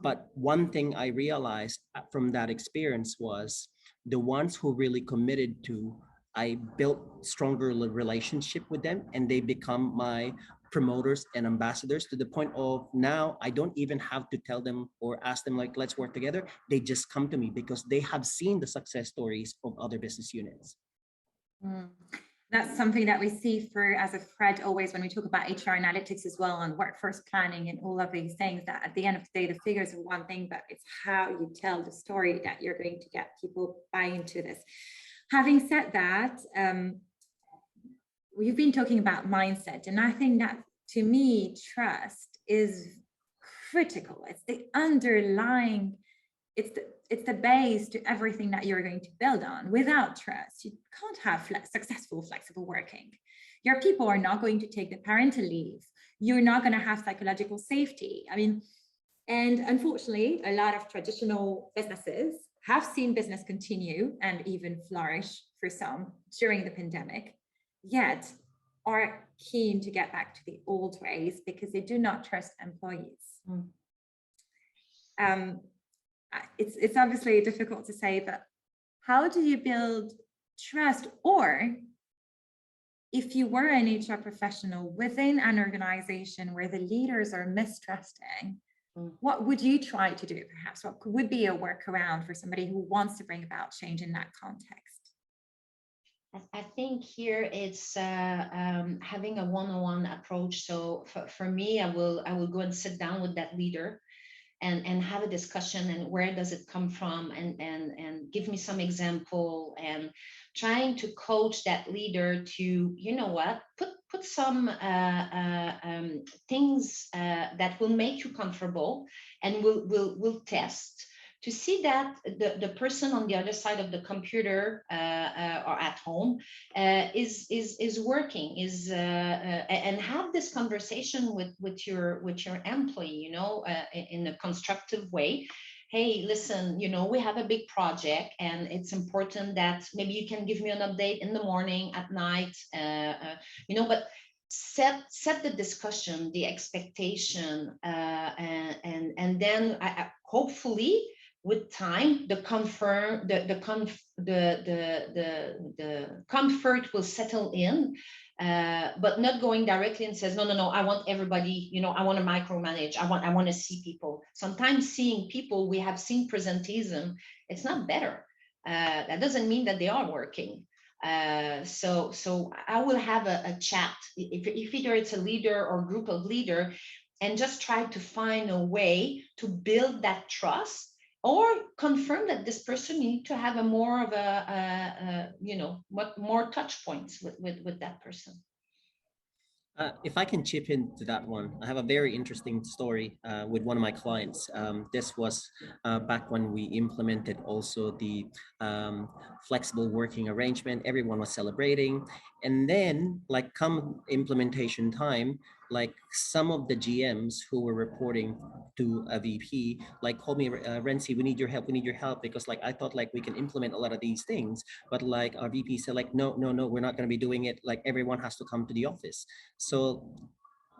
[SPEAKER 4] But one thing I realized from that experience was the ones who really committed to, I built stronger relationship with them, and they become my promoters and ambassadors, to the point of now I don't even have to tell them or ask them like, let's work together. They just come to me because they have seen the success stories of other business units.
[SPEAKER 1] That's something that we see as a thread always when we talk about HR analytics as well, and workforce planning and all of these things, that at the end of the day, the figures are one thing, but it's how you tell the story that you're going to get people buy into this. Having said that, we've been talking about mindset, and I think that, to me, trust is critical. It's the underlying, it's the base to everything that you're going to build on. Without trust, you can't have successful, flexible working. Your people are not going to take the parental leave. You're not going to have psychological safety. I mean, and unfortunately, a lot of traditional businesses have seen business continue and even flourish for some during the pandemic, yet are keen to get back to the old ways because they do not trust employees. It's obviously difficult to say, but how do you build trust, or if you were an HR professional within an organization where the leaders are mistrusting, what would you try to do perhaps? What would be a workaround for somebody who wants to bring about change in that context?
[SPEAKER 3] I think here it's having a one-on-one approach. So for me, I will go and sit down with that leader and have a discussion, and where does it come from, and give me some example, and trying to coach that leader to, you know what, put some things that will make you comfortable, and we'll test to see that the person on the other side of the computer or at home is working, and have this conversation with your employee, you know, in a constructive way. Hey, listen, you know, we have a big project, and it's important that maybe you can give me an update in the morning, at night, you know, but set the discussion, the expectation, and then hopefully with time, the comfort will settle in, but not going directly and says, no, I want everybody, you know, I want to micromanage. I want to see people. Sometimes seeing people, we have seen presenteeism. It's not better. That doesn't mean that they are working. So I will have a chat, if either it's a leader or group of leader, and just try to find a way to build that trust, or confirm that this person need to have a more of a you know, what more touch points with that person.
[SPEAKER 4] If I can chip into that one, I have a very interesting story with one of my clients. This was back when we implemented also the flexible working arrangement. Everyone was celebrating. And then, like, come implementation time, like some of the GMs who were reporting to a VP, like, called me, Renzi, we need your help, because like I thought like we can implement a lot of these things, but like our VP said like, no, we're not going to be doing it. Like, everyone has to come to the office. So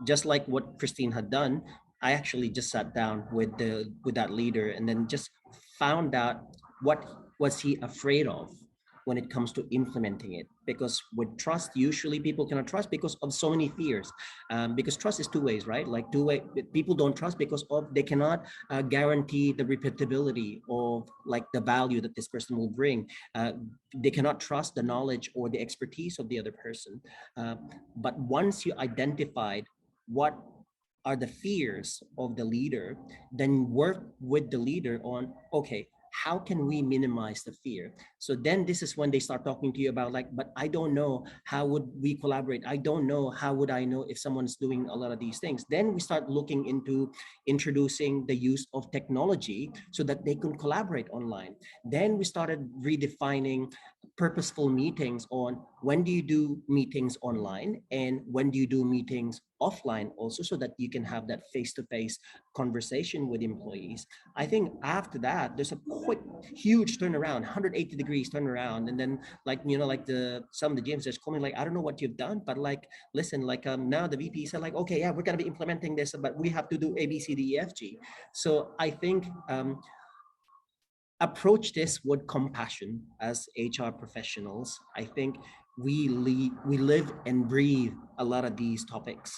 [SPEAKER 4] just like what Christine had done, I actually just sat down with that leader and then just found out what was he afraid of when it comes to implementing it. Because with trust, usually people cannot trust because of so many fears. Because trust is two ways, right? Like people don't trust because they cannot guarantee the repeatability of like the value that this person will bring. They cannot trust the knowledge or the expertise of the other person. But once you identified what are the fears of the leader, then work with the leader on, okay, how can we minimize the fear? So then this is when they start talking to you about like, but I don't know, how would we collaborate? I don't know, how would I know if someone's doing a lot of these things? Then we start looking into introducing the use of technology so that they can collaborate online. Then we started redefining purposeful meetings on when do you do meetings online and when do you do meetings offline also, so that you can have that face-to-face conversation with employees. I think after that, there's a quite huge turnaround, 180 degrees turnaround. And then like, you know, like some of the gyms just call me like, I don't know what you've done, but like, listen, like now the VP said like, okay, yeah, we're going to be implementing this, but we have to do A, B, C, D, E, F, G. So I think approach this with compassion as HR professionals. I think we live and breathe a lot of these topics,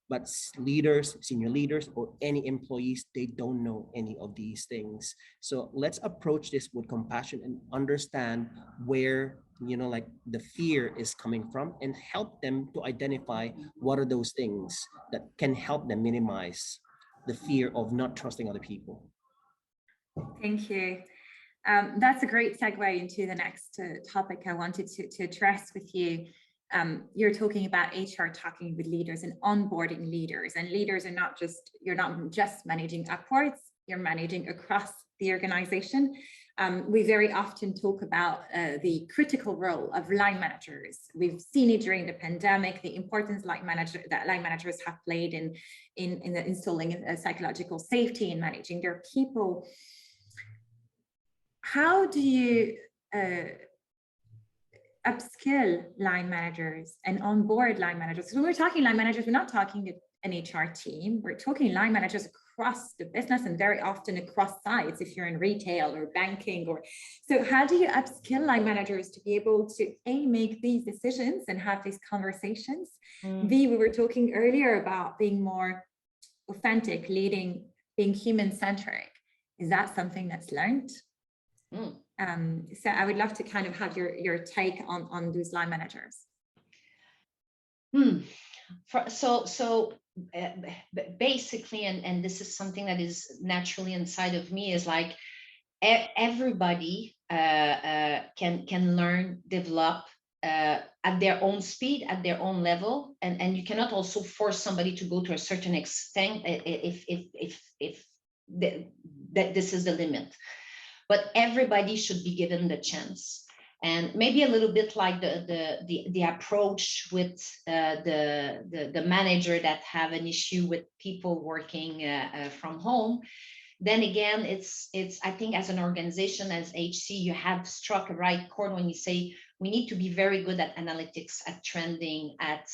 [SPEAKER 4] but leaders, senior leaders, or any employees, they don't know any of these things. So let's approach this with compassion and understand where, you know, like the fear is coming from, and help them to identify what are those things that can help them minimize the fear of not trusting other people.
[SPEAKER 1] Thank you. That's a great segue into the next topic I wanted to address with you. You're talking about HR talking with leaders and onboarding leaders, and leaders are not just, you're not just managing upwards, you're managing across the organization. We very often talk about the critical role of line managers. We've seen it during the pandemic, the importance line managers have played in installing psychological safety and managing their people. How do you upskill line managers and onboard line managers? So when we're talking line managers, we're not talking an HR team. We're talking line managers across the business and very often across sites if you're in retail or banking. Or so how do you upskill line managers to be able to A, make these decisions and have these conversations? B, we were talking earlier about being more authentic, leading, being human-centric. Is that something that's learned? So I would love to kind of have your take on those line managers.
[SPEAKER 3] Basically, and this is something that is naturally inside of me, is like everybody can learn, develop at their own speed, at their own level, and you cannot also force somebody to go to a certain extent if that this is the limit. But everybody should be given the chance. And maybe a little bit like the approach with the manager that have an issue with people working from home. Then again, it's I think as an organization, as HC, you have struck a right chord when you say we need to be very good at analytics, at trending, at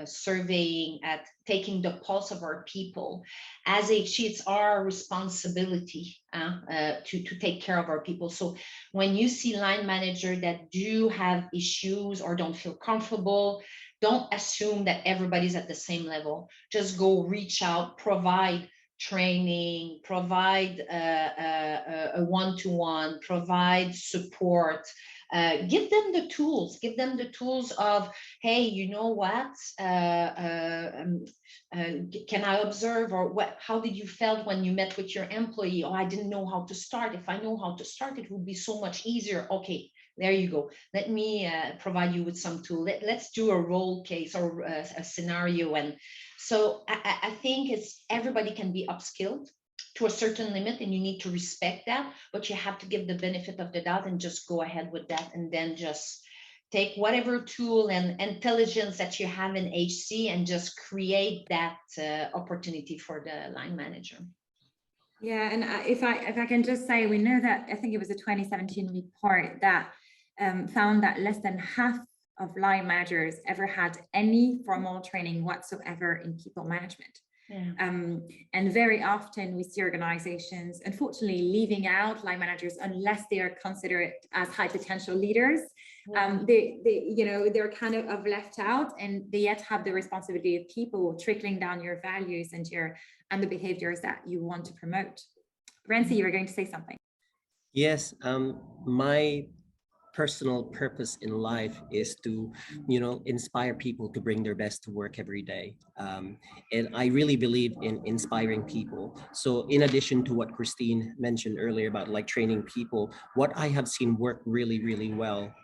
[SPEAKER 3] surveying, at taking the pulse of our people. As HC, it's our responsibility to take care of our people. So when you see line managers that do have issues or don't feel comfortable, don't assume that everybody's at the same level. Just go reach out, provide training, provide a one-to-one, provide support, give them the tools of, hey, you know what, can I observe, or what, how did you felt when you met with your employee? Oh, I didn't know how to start. If I know how to start, it would be so much easier. Okay, there you go. Let me provide you with some tool. Let's do a role case or a scenario. And so I think it's everybody can be upskilled to a certain limit, and you need to respect that, but you have to give the benefit of the doubt and just go ahead with that, and then just take whatever tool and intelligence that you have in HC and just create that opportunity for the line manager.
[SPEAKER 1] Yeah, and if I can just say, we know that, I think it was a 2017 report that found that less than half of line managers ever had any formal training whatsoever in people management. Yeah. And very often we see organizations, unfortunately, leaving out line managers unless they are considered as high potential leaders. Yeah. They're kind of left out, and they yet have the responsibility of people trickling down your values and the behaviors that you want to promote. Renzi, you were going to say something.
[SPEAKER 4] Yes, my personal purpose in life is to, inspire people to bring their best to work every day. And I really believe in inspiring people. So in addition to what Christine mentioned earlier about like training people, what I have seen work really, really well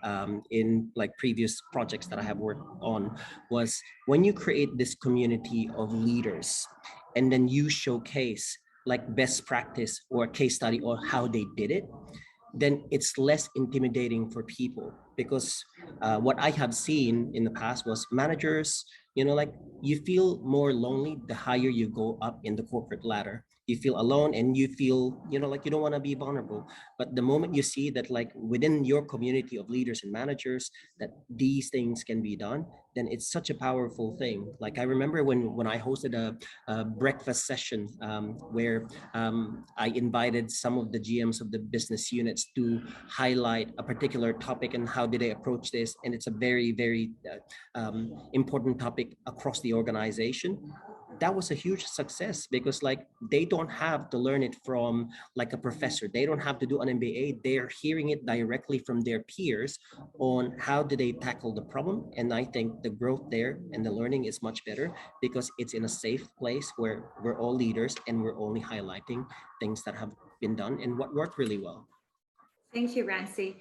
[SPEAKER 4] in like previous projects that I have worked on was when you create this community of leaders and then you showcase like best practice or case study or how they did it, then it's less intimidating for people. Because what I have seen in the past was managers, you feel more lonely the higher you go up in the corporate ladder. You feel alone and you feel, like you don't want to be vulnerable. But the moment you see that like within your community of leaders and managers that these things can be done, then it's such a powerful thing. Like I remember when I hosted a breakfast session where I invited some of the GMs of the business units to highlight a particular topic and how did they approach this. And it's a very, very important topic across the organization. That was a huge success because like they don't have to learn it from like a professor. They don't have to do an MBA. They're hearing it directly from their peers on how do they tackle the problem. And I think the growth there and the learning is much better because it's in a safe place where we're all leaders and we're only highlighting things that have been done and what worked really well.
[SPEAKER 1] Thank you, Rancy.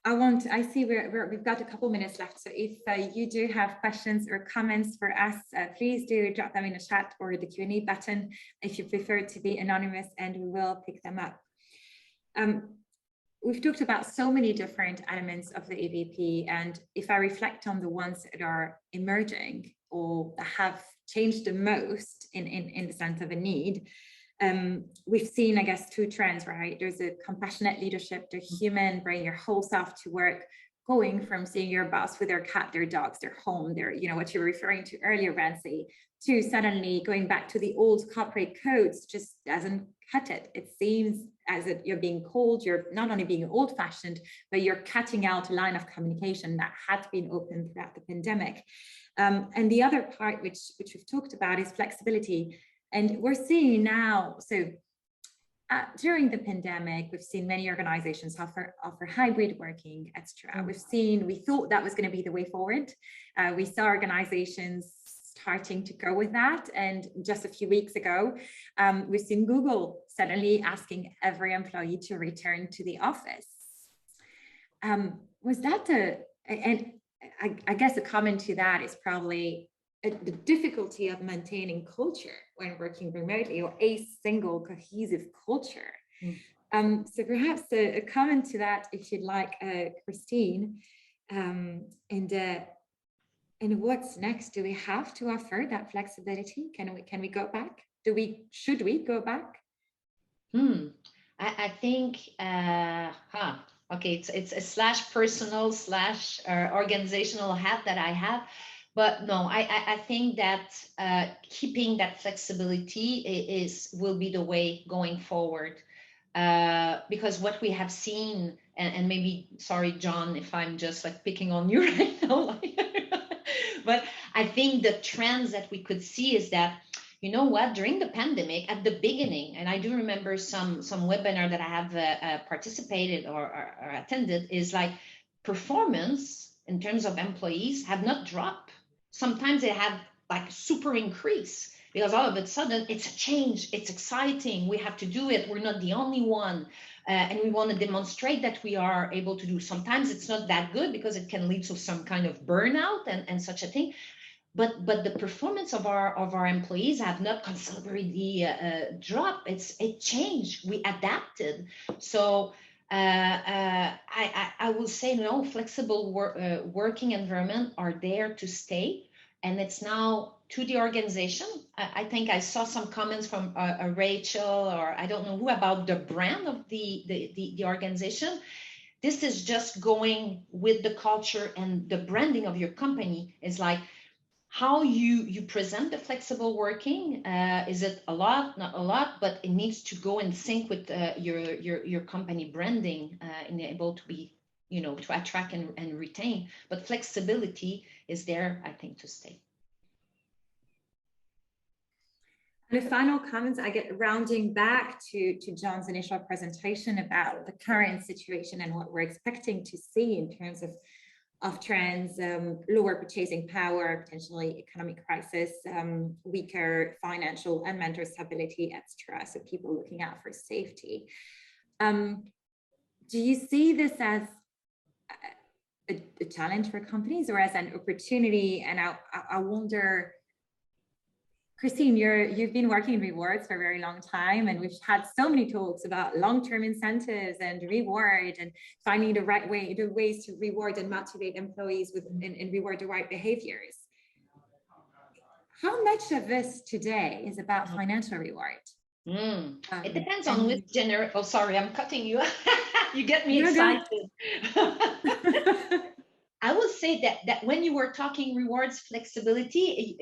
[SPEAKER 1] I see we've got a couple minutes left. So if you do have questions or comments for us, please do drop them in the chat or the Q&A button if you prefer to be anonymous, and we will pick them up. We've talked about so many different elements of the EVP, and if I reflect on the ones that are emerging or have changed the most in the sense of a need, we've seen, I guess, two trends, right? There's a compassionate leadership, the human, bring your whole self to work, going from seeing your boss with their cat, their dogs, their home, their, you know, what you were referring to earlier, Rancy, to suddenly going back to the old corporate codes just doesn't cut it. It seems as if you're being cold, you're not only being old fashioned, but you're cutting out a line of communication that had been open throughout the pandemic. And the other part, which we've talked about, is flexibility. And we're seeing now, so during the pandemic, we've seen many organizations offer hybrid working, etc. We thought that was going to be the way forward. We saw organizations starting to go with that. And just a few weeks ago, we've seen Google suddenly asking every employee to return to the office. Was that and I guess a comment to that is probably the difficulty of maintaining culture when working remotely, or a single cohesive culture. So perhaps a comment to that, if you'd like, Christine, and what's next? Do we have to offer that flexibility? Can we go back? Should we go back?
[SPEAKER 3] I think, okay, it's a slash personal slash organizational hat that I have. But no, I think that keeping that flexibility will be the way going forward. Because what we have seen, and maybe, sorry, John, if I'm just like picking on you right now, but I think the trends that we could see is that, you know what, during the pandemic at the beginning, and I do remember some webinar that I have participated or attended, is like performance in terms of employees have not dropped. Sometimes they have like super increase, because all of a sudden it's a change, it's exciting, we have to do it, we're not the only one, and we want to demonstrate that we are able to do. Sometimes it's not that good because it can lead to some kind of burnout and such a thing, but the performance of our employees have not considerably dropped. It changed, we adapted. So I will say, no, flexible working environment are there to stay, and it's now to the organization. I think I saw some comments from Rachel, or I don't know who, about the brand of the organization. This is just going with the culture and the branding of your company. Is like how you present the flexible working. Is it a lot? Not a lot, but it needs to go in sync with your company branding and able to be, you know, to attract and retain. But flexibility is there, I think, to stay.
[SPEAKER 1] The final comments I get, rounding back to John's initial presentation about the current situation and what we're expecting to see in terms of trends, lower purchasing power, potentially economic crisis, weaker financial and mental stability, etc. So people looking out for safety. Do you see this as a challenge for companies or as an opportunity? And I wonder, Christine, you've been working in rewards for a very long time, and we've had so many talks about long-term incentives and reward and finding the ways to reward and motivate employees and reward the right behaviors. How much of this today is about financial reward?
[SPEAKER 3] It depends on which oh, sorry, I'm cutting you. You get me excited. I will say that when you were talking rewards flexibility,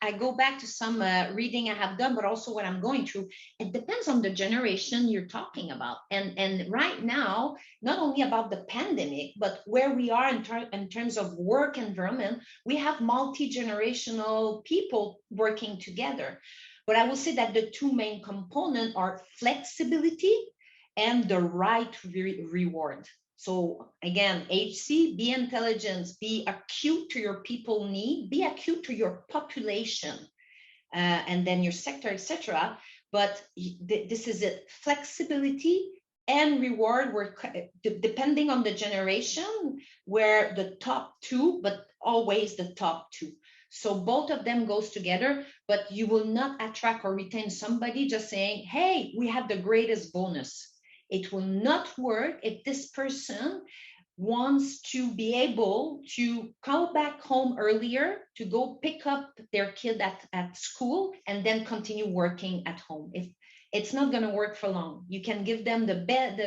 [SPEAKER 3] I go back to some reading I have done, but also what I'm going through. It depends on the generation you're talking about. And right now, not only about the pandemic, but where we are in terms of work environment, we have multi-generational people working together. But I will say that the two main components are flexibility and the right reward. So again, HC, be intelligent, be acute to your people need, be acute to your population, and then your sector, etc. But this is it, flexibility and reward, where depending on the generation, where the top two, but always the top two. So both of them goes together, but you will not attract or retain somebody just saying, hey, we have the greatest bonus. It will not work if this person wants to be able to go back home earlier to go pick up their kid at school and then continue working at home. If it's not going to work for long, you can give them the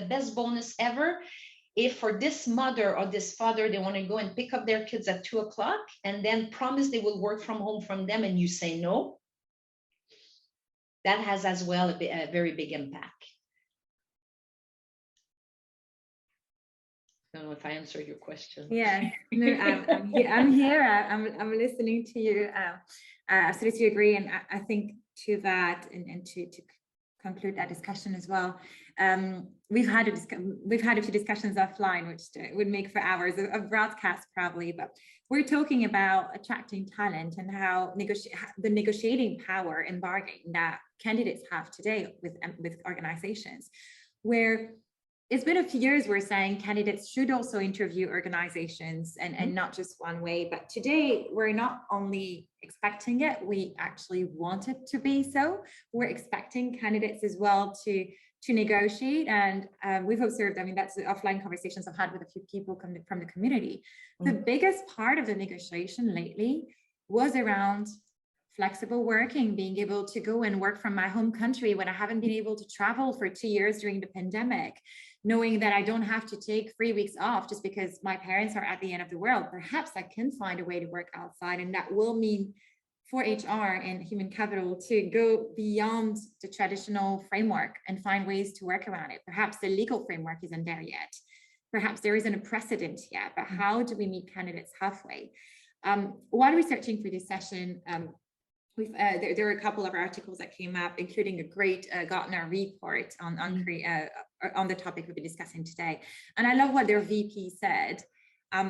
[SPEAKER 3] best bonus ever. if for this mother or this father, they want to go and pick up their kids at 2 o'clock and then promise they will work from home from them, and you say no, that has as well a very big impact. I don't know if I answered your question.
[SPEAKER 1] Yeah, no, I'm here. I'm listening to you. I absolutely agree, and I think to that, and to conclude that discussion as well. We've had a few discussions offline, which would make for hours of broadcast probably, but we're talking about attracting talent and how the negotiating power and bargaining that candidates have today with organizations, where it's been a few years we're saying candidates should also interview organizations and not just one way. But today we're not only expecting it, we actually want it to be so. We're expecting candidates as well to negotiate. And we've observed, I mean, that's the offline conversations I've had with a few people from the community. The biggest part of the negotiation lately was around flexible working, being able to go and work from my home country when I haven't been able to travel for 2 years during the pandemic, knowing that I don't have to take 3 weeks off just because my parents are at the end of the world. Perhaps I can find a way to work outside, and that will mean for HR and human capital to go beyond the traditional framework and find ways to work around it. Perhaps the legal framework isn't there yet. Perhaps there isn't a precedent yet, but how do we meet candidates halfway? While researching for this session, there were a couple of articles that came up, including a great Gartner report on the topic we'll be discussing today. And I love what their VP said.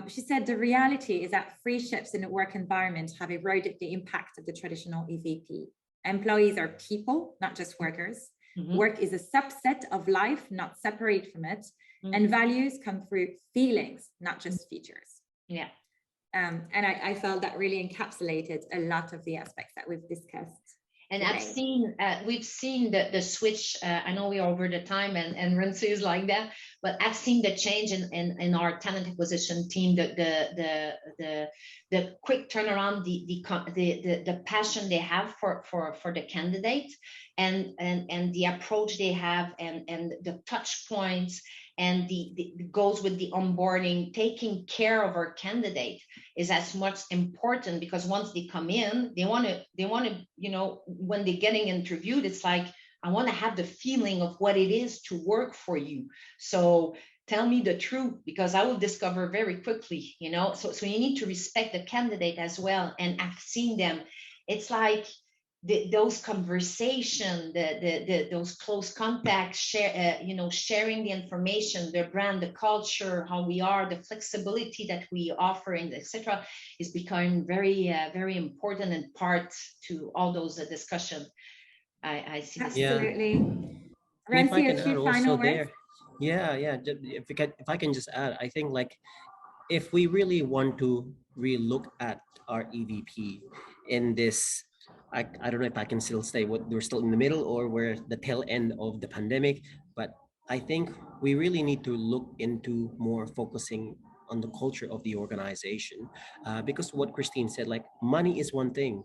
[SPEAKER 1] She said, the reality is that free shifts in the work environment have eroded the impact of the traditional EVP. Employees are people, not just workers. Work is a subset of life, not separate from it. And values come through feelings, not just features.
[SPEAKER 3] Yeah.
[SPEAKER 1] And I felt that really encapsulated a lot of the aspects that we've discussed.
[SPEAKER 3] And
[SPEAKER 1] today.
[SPEAKER 3] we've seen the switch. I know we're over the time, and Renzi is like that, but I've seen the change in our talent acquisition team, the quick turnaround, the passion they have for the candidate, and the approach they have, and the touch points, and the goes with the onboarding. Taking care of our candidate is as much important, because once they come in, they want to, you know, when they're getting interviewed, it's like, I want to have the feeling of what it is to work for you. So tell me the truth, because I will discover very quickly, you know. So you need to respect the candidate as well. And I've seen them. It's like those conversations, those close contacts, sharing the information, their brand, the culture, how we are, the flexibility that we offer, and etc., is becoming very, very important and part to all those discussions. I see.
[SPEAKER 1] Absolutely.
[SPEAKER 4] Yeah.
[SPEAKER 1] Renzi, a few final words.
[SPEAKER 4] Yeah. If I can just add, I think, like, if we really want to relook at our EVP in this, I don't know if I can still say we're still in the middle or we're the tail end of the pandemic, but I think we really need to look into more focusing on the culture of the organization, because what Christine said, like, money is one thing.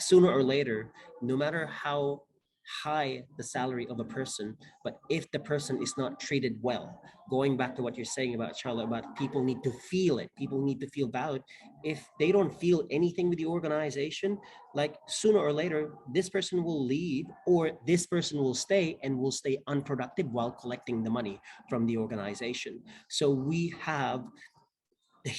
[SPEAKER 4] Sooner or later, no matter how high the salary of a person, but if the person is not treated well, going back to what you're saying about Charlotte, about people need to feel it, people need to feel valued. If they don't feel anything with the organization, like, sooner or later, this person will leave, or this person will stay, and will stay unproductive while collecting the money from the organization. So we have the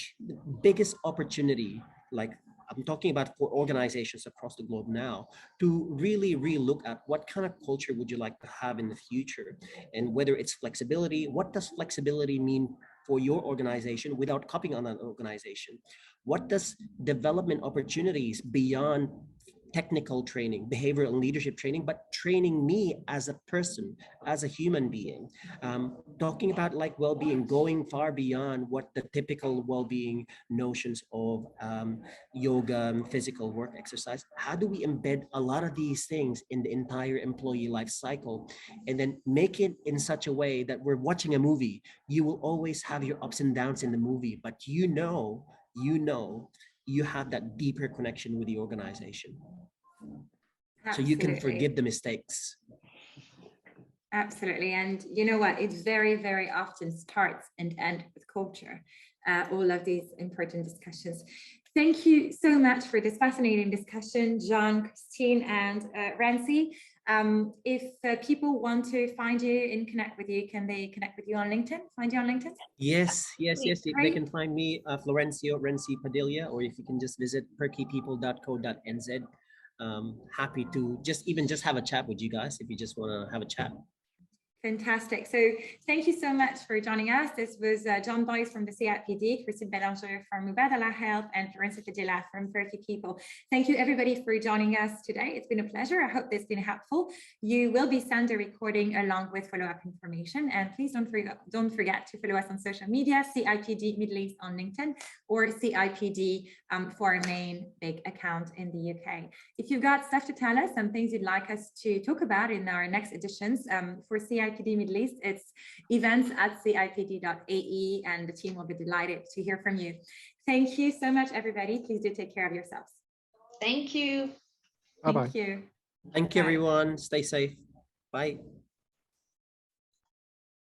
[SPEAKER 4] biggest opportunity, like, I'm talking about for organizations across the globe now, to really relook at what kind of culture would you like to have in the future, and whether it's flexibility. What does flexibility mean for your organization without copying on an organization? What does development opportunities beyond technical training, behavioral and leadership training, but training me as a person, as a human being, talking about, like, well-being, going far beyond what the typical well-being notions of yoga and physical work exercise. How do we embed a lot of these things in the entire employee life cycle, and then make it in such a way that we're watching a movie? You will always have your ups and downs in the movie, but you know you have that deeper connection with the organization.
[SPEAKER 1] Absolutely.
[SPEAKER 4] So you can forgive the mistakes.
[SPEAKER 1] Absolutely. And you know what? It very, very often starts and ends with culture, all of these important discussions. Thank you so much for this fascinating discussion, John, Christine, and Rancy. If people want to find you and connect with you, can they connect with you on LinkedIn? Find you on LinkedIn?
[SPEAKER 4] Yes. They
[SPEAKER 1] Great.
[SPEAKER 4] can find me, Florencio Renzi Padilla, or if you can just visit perkypeople.co.nz. Happy to just have a chat with you guys if you just want to have a chat.
[SPEAKER 1] Fantastic. So thank you so much for joining us. This was John Boyce from the CIPD, Christine Belanger from Mubadala Health, and Florencio Padilla from Perky People. Thank you everybody for joining us today. It's been a pleasure. I hope this has been helpful. You will be sent a recording along with follow-up information. And please don't forget to follow us on social media, CIPD Middle East on LinkedIn, or CIPD for our main big account in the UK. If you've got stuff to tell us, some things you'd like us to talk about in our next editions for CIPD Middle East, it's events@cipd.ae, and the team will be delighted to hear from you. Thank you so much, everybody. Please do take care of yourselves.
[SPEAKER 3] Thank you.
[SPEAKER 2] Bye-bye.
[SPEAKER 1] Thank you.
[SPEAKER 4] Thank you,
[SPEAKER 1] Bye.
[SPEAKER 4] everyone. Stay safe. Bye.